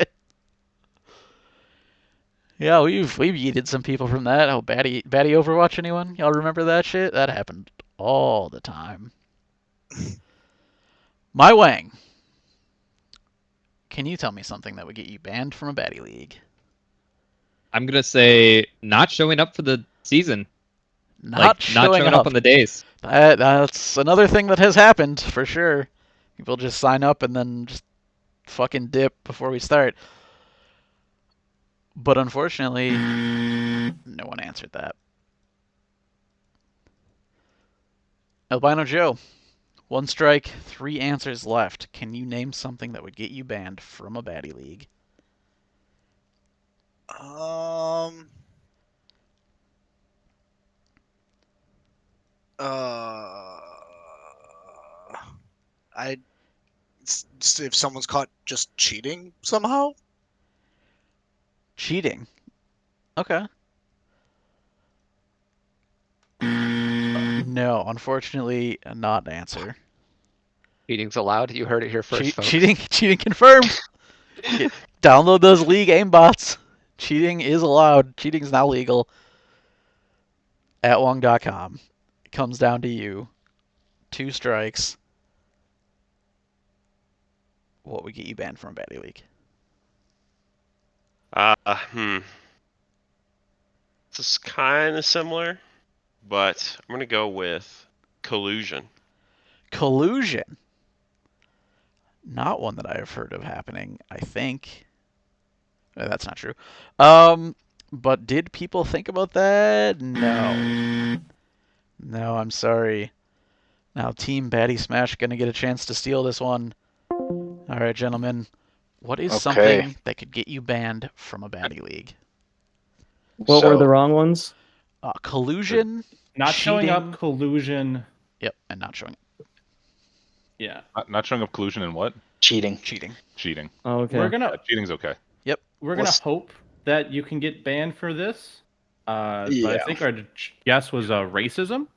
Yeah, we've yeeted some people from that. Oh, Baddy Overwatch, anyone? Y'all remember that shit? That happened all the time. My Wang, can you tell me something that would get you banned from a Baddy League?
I'm gonna say not showing up for the season.
Not showing
up on the days.
That's another thing that has happened for sure. People just sign up and then just fucking dip before we start. But unfortunately, no one answered that. Albino Joe, 1 strike, 3 answers left. Can you name something that would get you banned from a Baddy League?
If someone's caught just cheating somehow.
Cheating. Okay. No, unfortunately, not an answer.
Cheating's allowed. You heard it here first, folks.
Cheating confirmed. Download those league aimbots. Cheating is allowed. Cheating is now legal. At Wong.com. It comes down to you. 2 strikes. What would get you banned from a Baddy League?
This is kind of similar, but I'm gonna go with collusion.
Collusion. Not one that I have heard of happening, I think. That's not true. But did people think about that? No. No, I'm sorry. Now Team Baddy Smash gonna get a chance to steal this one. Alright, gentlemen. What is something that could get you banned from a Baddy League?
What were the wrong ones?
Collusion.
Not showing
cheating.
up, collusion.
Yep, and not showing up.
Yeah.
Not showing up collusion and what?
Cheating.
Cheating.
Oh, okay.
We're gonna
cheating's okay.
Yep.
We're gonna hope that you can get banned for this. But I think our guess was racism.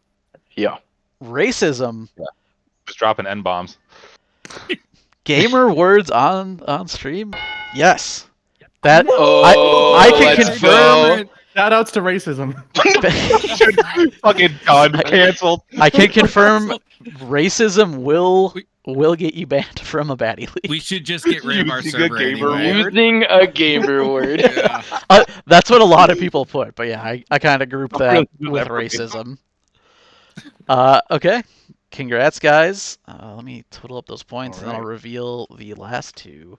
Yeah.
Racism.
Yeah. Just dropping N-bombs.
Gamer words on stream? Yes. That I can confirm.
Shout outs to racism.
Fucking done. Canceled.
I can confirm racism will get you banned from a Baddy League.
We should just get rid of our server anyway.
Using a gamer word.
Yeah.
That's what a lot of people put, but yeah, I kind of group that with racism. Okay. Congrats, guys. Let me total up those points, and then I'll reveal the last 2.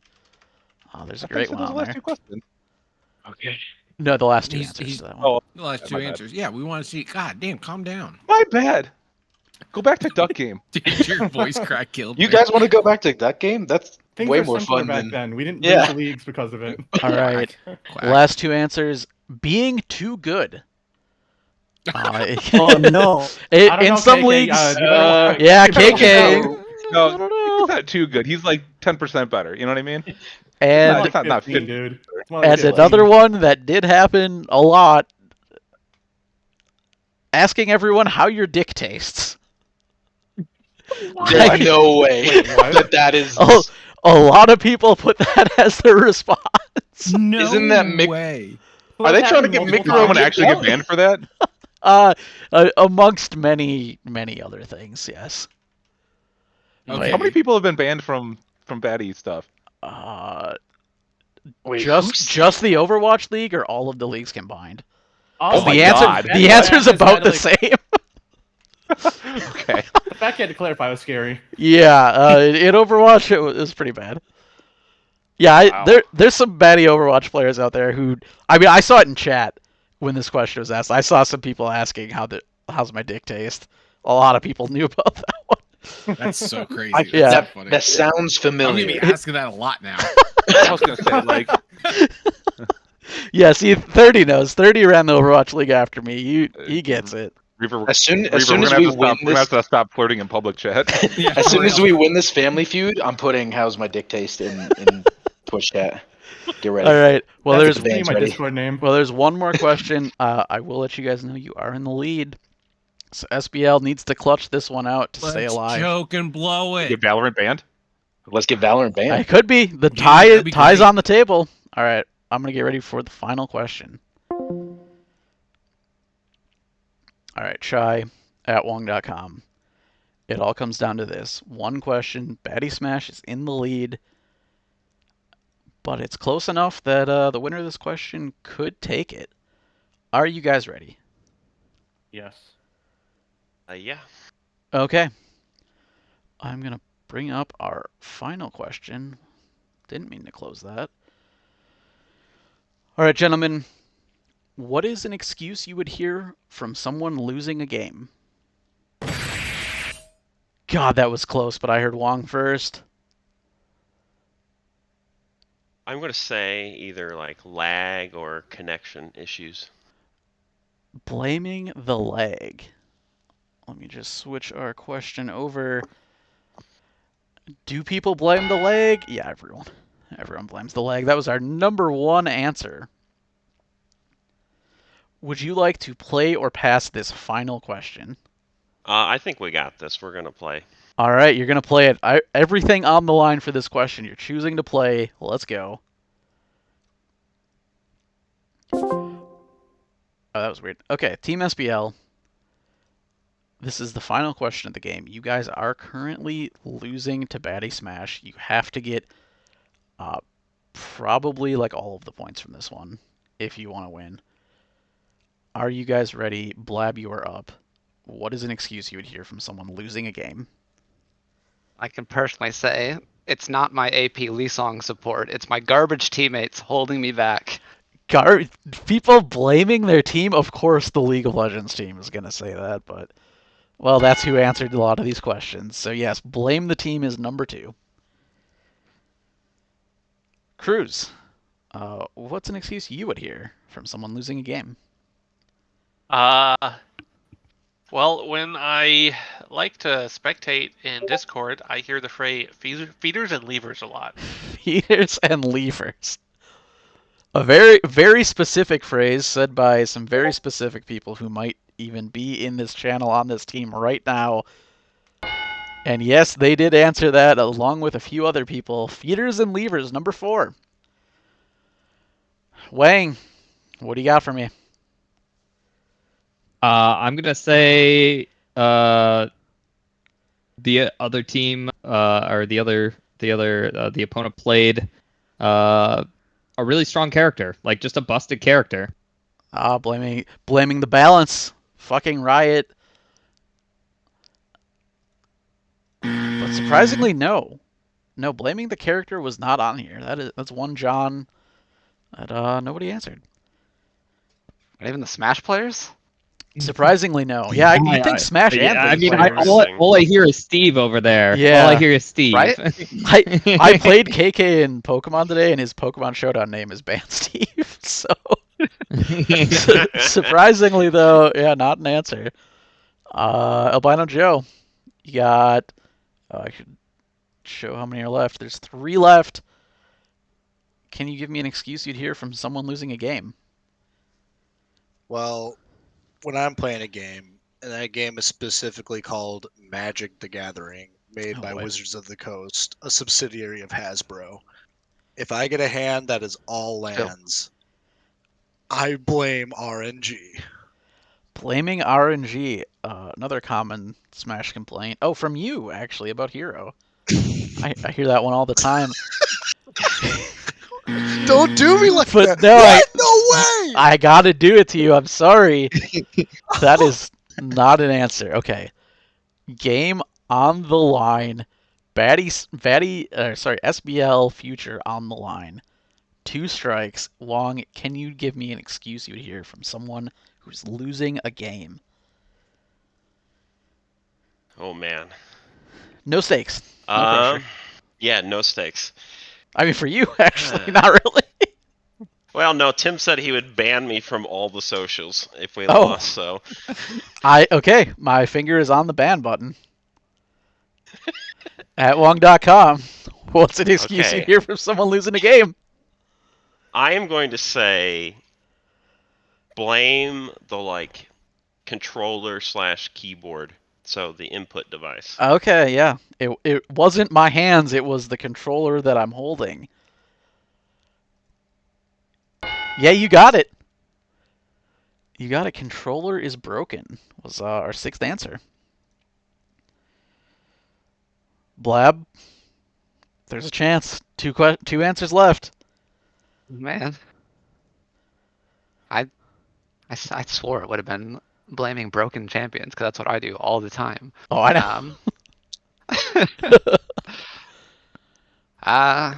There's a great one on there.
Okay.
No, the last 2 answers to that one.
The last 2 answers. Yeah, we want to see. God damn, calm down.
My bad. Go back to Duck Game.
Dude, your voice crack killed
You
me.
guys want to go back to that game? That's
Things
way
were
more
simpler
fun
back
than.
then. We didn't
Yeah.
win the leagues because of it.
All right. Last 2 answers. Being too good.
Oh no!
In some leagues, yeah, KK.
No, he's not too good. He's like 10% better. You know what I mean?
And
not
15, dude.
and another one that did happen a lot. Asking everyone how your dick tastes.
There's no way that is.
A lot of people put that as their response.
No
Isn't that
way.
Are they trying to get Mick Roman actually get banned for that?
Amongst many other things, yes.
Okay.
How many people have been banned from Baddy stuff?
Wait,
Just the Overwatch League or all of the leagues combined?
Oh my
the
God.
the answer's about the same.
Okay.
The fact you had to clarify was scary.
Yeah, in Overwatch it was pretty bad. Yeah, there's some baddie Overwatch players out there who, I mean, I saw it in chat when this question was asked. I saw some people asking how's my dick taste. A lot of people knew about that one.
That's so crazy.
Yeah.
That's so funny.
That sounds
I'm gonna
familiar.
be asking that a lot now.
I was gonna say like.
Yeah, see, 30 knows. 30 ran the Overwatch League after me. He gets it.
Reaper,
As soon
we're
as
gonna
we
have to
win
stop. We're gonna have to stop flirting in public chat.
Yeah,
as
for
soon as
real.
we win this family feud, I'm putting "How's my dick taste" in Twitch chat. Get ready.
All right. Well,
That's
there's
the band's
my
ready.
Discord name.
Well, there's one more question. I will let you guys know you are in the lead. So SBL needs to clutch this one out to stay
Let's
alive.
choke and blow it.
Get Valorant banned.
Let's get Valorant banned.
It could be. The
that'd be
tie's
great.
on the table. All right. I'm going to get ready for the final question. All right, Chai at Wong.com. It all comes down to this. One question. Baddy Smash is in the lead. But it's close enough that the winner of this question could take it. Are you guys ready?
Yes.
Yeah.
Okay. I'm going to bring up our final question. Didn't mean to close that. All right, gentlemen. What is an excuse you would hear from someone losing a game? God, that was close, but I heard Wong first.
I'm going to say either like lag or connection issues.
Blaming the lag. Let me just switch our question over. Do people blame the lag? Yeah, everyone. Everyone blames the lag. That was our number one answer. Would you like to play or pass this final question?
I think we got this. We're going to play.
All right, you're going to play it. Everything on the line for this question. You're choosing to play. Let's go. Oh, that was weird. Okay, Team SBL. This is the final question of the game. You guys are currently losing to Baddy Smash. You have to get probably like all of the points from this one if you want to win. Are you guys ready? Blab, you are up. What is an excuse you would hear from someone losing a game?
I can personally say it's not my AP Lisong support. It's my garbage teammates holding me back.
People blaming their team? Of course the League of Legends team is going to say that, but... Well, that's who answered a lot of these questions. So yes, blame the team is number 2. Cruz, what's an excuse you would hear from someone losing a game?
Well, when I like to spectate in Discord, I hear the phrase feeders and levers a lot.
Feeders and levers. A very, very specific phrase said by some very specific people who might even be in this channel on this team right now. And yes, they did answer that along with a few other people. Feeders and levers, number 4. Wang, what do you got for me?
I'm gonna say the other team or the opponent played a really strong character, like just a busted character.
Blaming the balance. Fucking Riot. But surprisingly, no. No, blaming the character was not on here. That's one John that nobody answered.
Not even the Smash players?
Surprisingly, no. Yeah, you'd think Smash and
I
League
mean,
players.
all I hear is Steve over there.
Yeah.
All I hear is Steve.
Right?
I played KK in Pokemon today, and his Pokemon Showdown name is Ban Steve. So surprisingly, though, yeah, not an answer. Albino Joe, you got. I should show how many are left. There's 3 left. Can you give me an excuse you'd hear from someone losing a game?
Well, when I'm playing a game, and that game is specifically called Magic the Gathering, made by Wizards of the Coast, a subsidiary of Hasbro. If I get a hand that is all lands, I blame RNG.
Blaming RNG, another common Smash complaint. Oh, from you, actually, about Hero. I hear that one all the time.
Don't do me like
But
that.
no,
What? No way.
I gotta do it to you. I'm sorry. That is not an answer. Okay. Game on the line. SBL future on the line. 2 strikes. Wong, can you give me an excuse you would hear from someone who's losing a game?
Oh man.
No stakes. No pressure.
Yeah, no stakes.
I mean, for you, actually, not really.
Well, no. Tim said he would ban me from all the socials if we
Oh.
lost. So.
Okay. My finger is on the ban button. At Wong.com. What's an excuse you
Okay.
hear from someone losing a game?
I am going to say blame the controller / keyboard, so the input device.
Okay, yeah. It wasn't my hands, it was the controller that I'm holding. Yeah, you got it. You got it. Controller is broken was our 6th answer. Blab, there's a chance. Two answers left.
Man, I swore it would have been blaming broken champions because that's what I do all the time.
Oh, I know.
How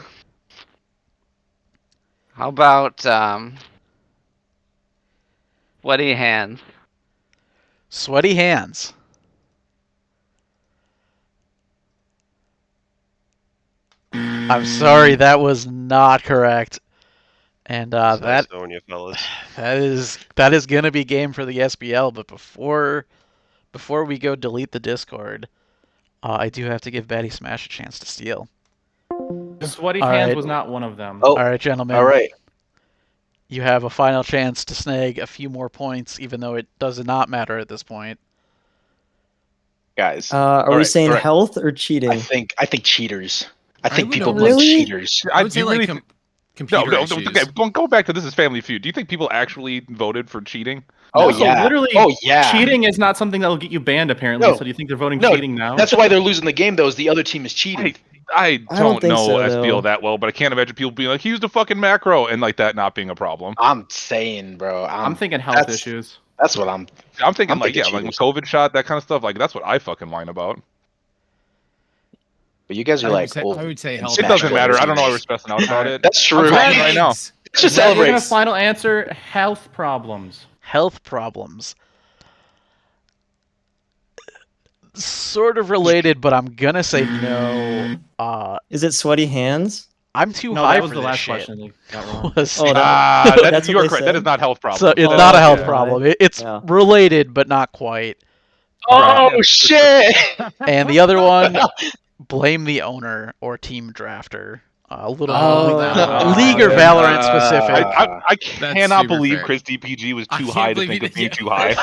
about sweaty hands?
Sweaty hands. I'm sorry, that was not correct. And
Nice knowing you, fellas.
that is gonna be game for the SBL. But before we go delete the Discord, I do have to give Baddy Smash a chance to steal.
Sweaty
All
hands
right.
was not one of them.
Oh,
All right, gentlemen.
all right.
You have a final chance to snag a few more points, even though it does not matter at this point.
Guys.
Are we saying health or cheating?
I think cheaters. I think
would
people
almost-
blame
Really?
cheaters.
I would say
you
like
really
computer
no,
issues.
okay, go back to This Is Family Feud. Do you think people actually voted for cheating?
Oh
Also,
yeah.
literally,
Oh yeah.
cheating is not something that will get you banned. Apparently,
No.
so do you think they're voting
No,
cheating now?
That's why they're losing the game though. Is the other team is cheating.
I
don't
don't
think
know
so,
SBL
though.
that well, but I can't imagine people being like, he used a fucking macro, and like that not being a problem.
I'm saying, bro.
I'm thinking health
that's-
issues.
That's what I'm.
I'm thinking
I'm
like
thinking
like
cheaters.
COVID shot, that kind of stuff. Like that's what I fucking whine about.
But you guys are like.
I
old
would say
and
health.
It
Smash
doesn't matter.
players.
I don't know why we're stressing out about it.
That's true.
I'm talking right now.
Let's just
We're
celebrate.
gonna final answer: health problems.
Health problems. Sort of related, but I'm gonna say no.
Is it sweaty hands?
I'm too
No,
high
that was
for
the
this
last
shit.
question. They got wrong.
Was-
Oh, that- that's
You
what
are
they
correct. That
said?
is not health problem.
So it's
Oh,
not a health
okay.
problem. It's
Yeah.
related, but not quite.
Oh shit!
And the other one, blame the owner or team drafter. A little League or Valorant specific.
I
That's
cannot
super
believe
fair.
Chris DPG was
I
too
can't
high to
believe
think
he
of being
did-
too high.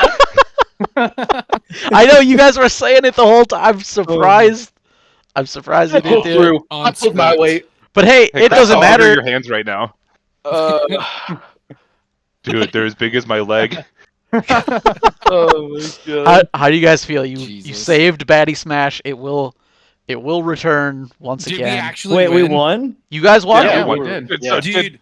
I know you guys were saying it the whole time. I'm surprised. I'm surprised you didn't do it.
I pulled my weight.
But hey,
Hey,
it
Chris,
doesn't
how big are
matter.
your hands right now, dude. They're as big as my leg.
Oh my god.
How do you guys feel? You
Jesus.
saved Baddy Smash. It will return once
Did we
again.
actually
Wait, we
win?
won?
You guys won.
Yeah,
Yeah,
we did.
Dude,
Yeah.
Dude,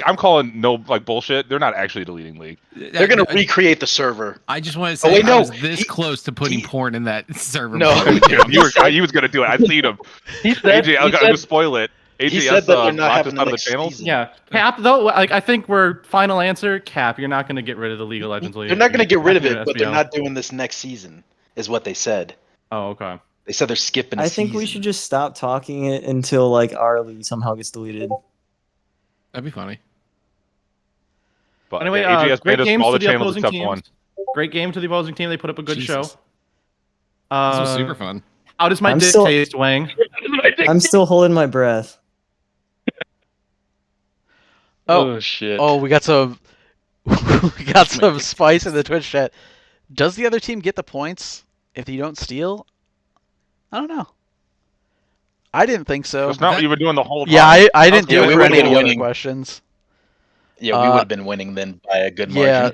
I'm calling no bullshit. They're not actually deleting League.
They're gonna recreate the server.
I just want to say
Oh, wait,
I
no.
was this close to putting porn in that server.
No.
before.
He was gonna do it. I've seen him.
He said.
AJ, I'm gonna spoil it.
he
AJ
said that they're not
locked us
having the
out of the
next
channel.
season.
Yeah, Cap though. Like I think we're final answer. Cap, you're not gonna get rid of the League of Legends League.
They're not gonna get rid of
You're
it, but they're
SBL.
not doing this next season, is what they said.
Oh, okay.
They said they're skipping.
I think we should just stop talking it until like our league somehow gets deleted.
That'd be funny.
But
Anyway,
yeah, AJ has
great
banned us from
games
all
to
the
the
channels
opposing
except
teams.
one.
Great game to the opposing team. They put up a good show.
Jesus. This was super fun.
How does my
I'm
dick
still-
taste, Wang?
I'm still holding my breath.
Oh
shit.
Oh, we got some. We got some spice in the Twitch chat. Does the other team get the points if you don't steal? I don't know. I didn't think so.
That's not what you were doing the whole time.
Yeah, I didn't
Yeah,
do
we
it for
would've
any of
been
the other
winning.
questions.
Yeah, we would have been winning then by a good margin.
Yeah,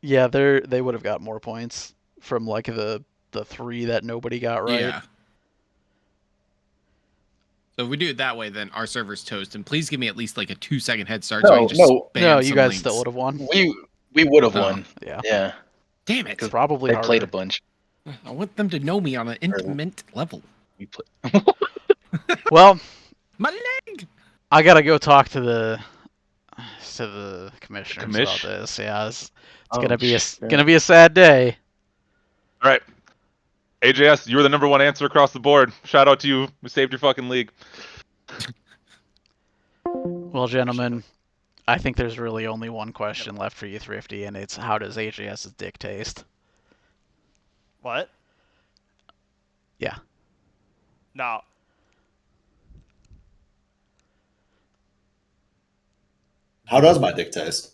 Yeah, they would have got more points from like the 3 that nobody got right.
Yeah. So if we do it that way, then our server's toast. And please give me at least like a 2-second head start so I can just spam
No, you
some
guys
links.
still would have won.
We would have won.
Yeah.
Yeah.
Damn it.
Because
Probably
they
harder.
played a bunch.
I want them to know me on an intimate level.
We play.
Well,
My leg.
I gotta go talk to the commissioners
Commish?
about this. Yeah, it's
Oh,
gonna be
shit.
gonna be a sad day.
All right. AJS, you were the number one answer across the board. Shout out to you. We saved your fucking league.
Well, gentlemen, I think there's really only one question left for you, Thrifty, and it's how does AJS's dick taste?
What?
Yeah.
No.
How does my dick taste?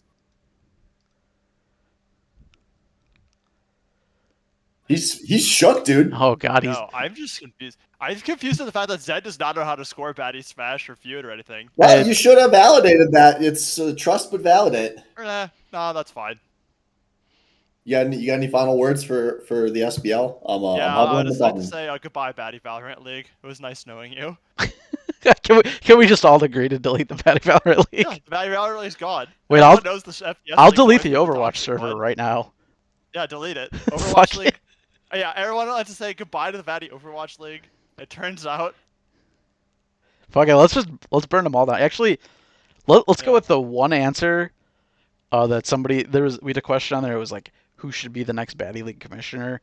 He's shook, dude.
Oh God, he's.
No, I'm just confused. I'm confused at the fact that Zed does not know how to score Baddy Smash or Feud or anything.
Well, you should have validated that. It's trust but validate.
No, that's fine.
You got any final words for the SBL? I'm
Yeah,
hovering
I'd
the
just like to
button.
say goodbye, Baddy Valorant League. It was nice knowing you.
Can we just all agree to delete the Baddy Valorant League?
Yeah, Baddy Valorant League's gone.
Wait,
Everyone knows the FPS
I'll
League's
delete
away
the
from
Overwatch
toxic
server
one.
right now.
Yeah, delete it.
Fuck
Overwatch League.
it.
Yeah, everyone wants to say goodbye to the Baddy Overwatch League. It turns out.
Fuck it, let's burn them all down. Actually, let's go with the one answer. That somebody we had a question on there. It was like, who should be the next Baddy League commissioner?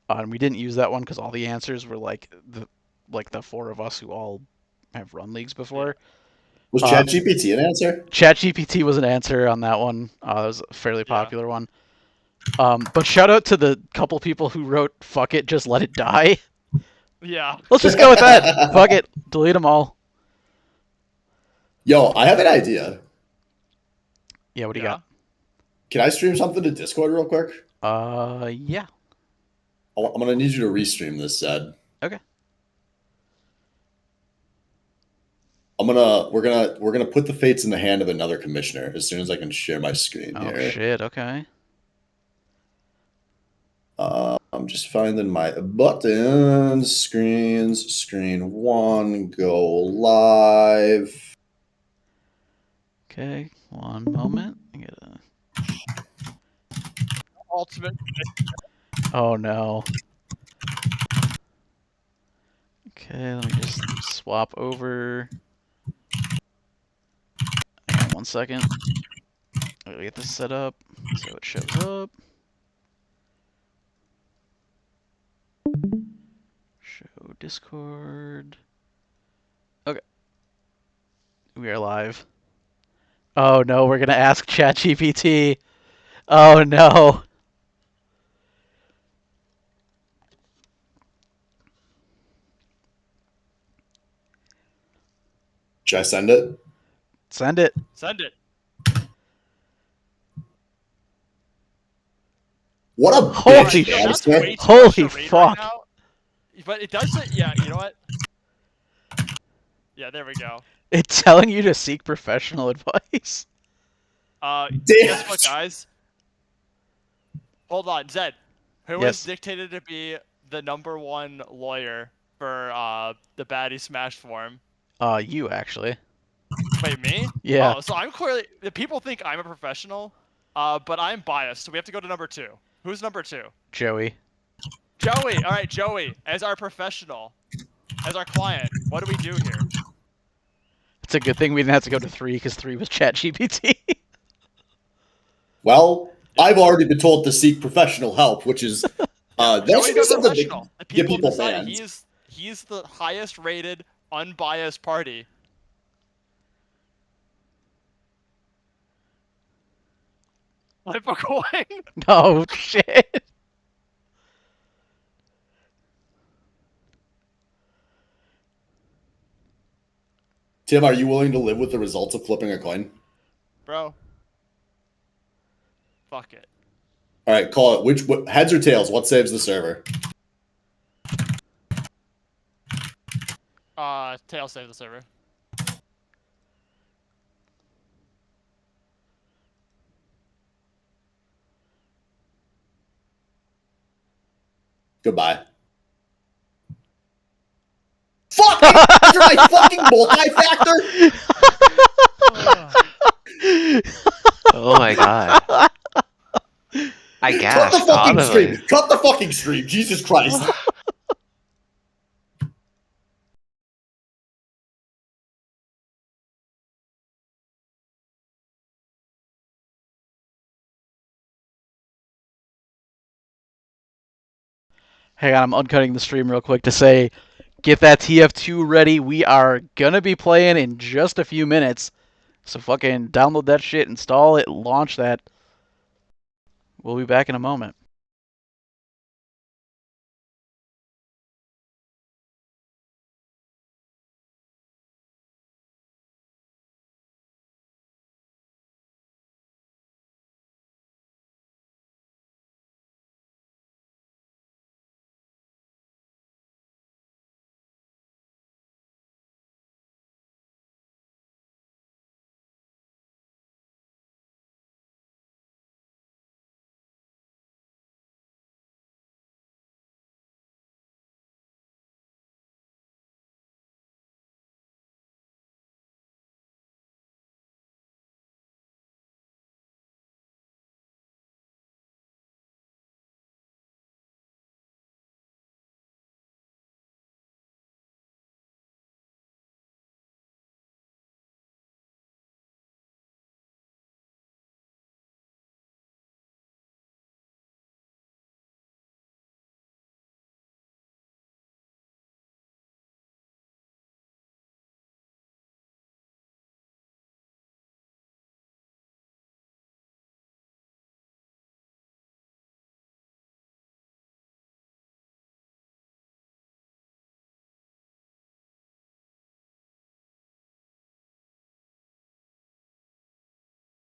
And we didn't use that one because all the answers were like the 4 of us who all have run leagues before.
Was ChatGPT an answer?
ChatGPT was an answer on that one. That was a fairly popular one. But shout out to the couple people who wrote "fuck it, just let it die."
Yeah.
Let's just go with that. Fuck it, delete them all.
Yo, I have an idea.
Yeah, what do you got?
Can I stream something to Discord real quick?
Yeah.
I'm gonna need you to restream this, Zed.
Okay.
We're gonna put the fates in the hand of another commissioner as soon as I can share my screen
Oh
here.
shit. Okay.
I'm just finding my buttons, screens, screen 1, go live.
Okay. One moment. I gotta...
Ultimate.
Oh no. Okay, let me just swap over. Hang on 1 second. I gotta get this set up so it shows up. Show Discord. Okay. We are live. Oh no, we're gonna ask ChatGPT. Oh no.
Should I send it?
Send it.
Send it.
What a
Holy
bitch,
shit.
That's way too much
Holy
to read
fuck.
right now. But it does say, yeah, you know what? Yeah, there we go.
It's telling you to seek professional advice.
Guess what, guys? Hold on, Zed. Who
Yes.
was dictated to be the #1 lawyer for the Baddy Smash forum?
You actually.
Wait, me?
Yeah.
Oh, so I'm clearly. The people think I'm a professional, but I'm biased. So we have to go to #2. Who's #2?
Joey.
Joey. All right, Joey, as our professional, as our client, what do we do here?
It's a good thing we didn't have to go to 3 because 3 was ChatGPT.
Well, I've already been told to seek professional help, which is that
Joey's
should be
a
something
professional.
to
The
get
people
people
decided
banned.
he's the highest rated, unbiased party. Flip a coin.
Oh shit.
Tim, are you willing to live with the results of flipping a coin?
Bro. Fuck it.
All right, call it. Heads or tails? What saves the server?
Tail save the server.
Goodbye. Fuck! I answered my fucking multi-factor.
Oh my god. I
Cut
gasped
the fucking
audibly.
stream. Cut the fucking stream. Jesus Christ.
Hang on, I'm uncutting the stream real quick to say, get that TF2 ready. We are gonna be playing in just a few minutes. So fucking download that shit, install it, launch that. We'll be back in a moment.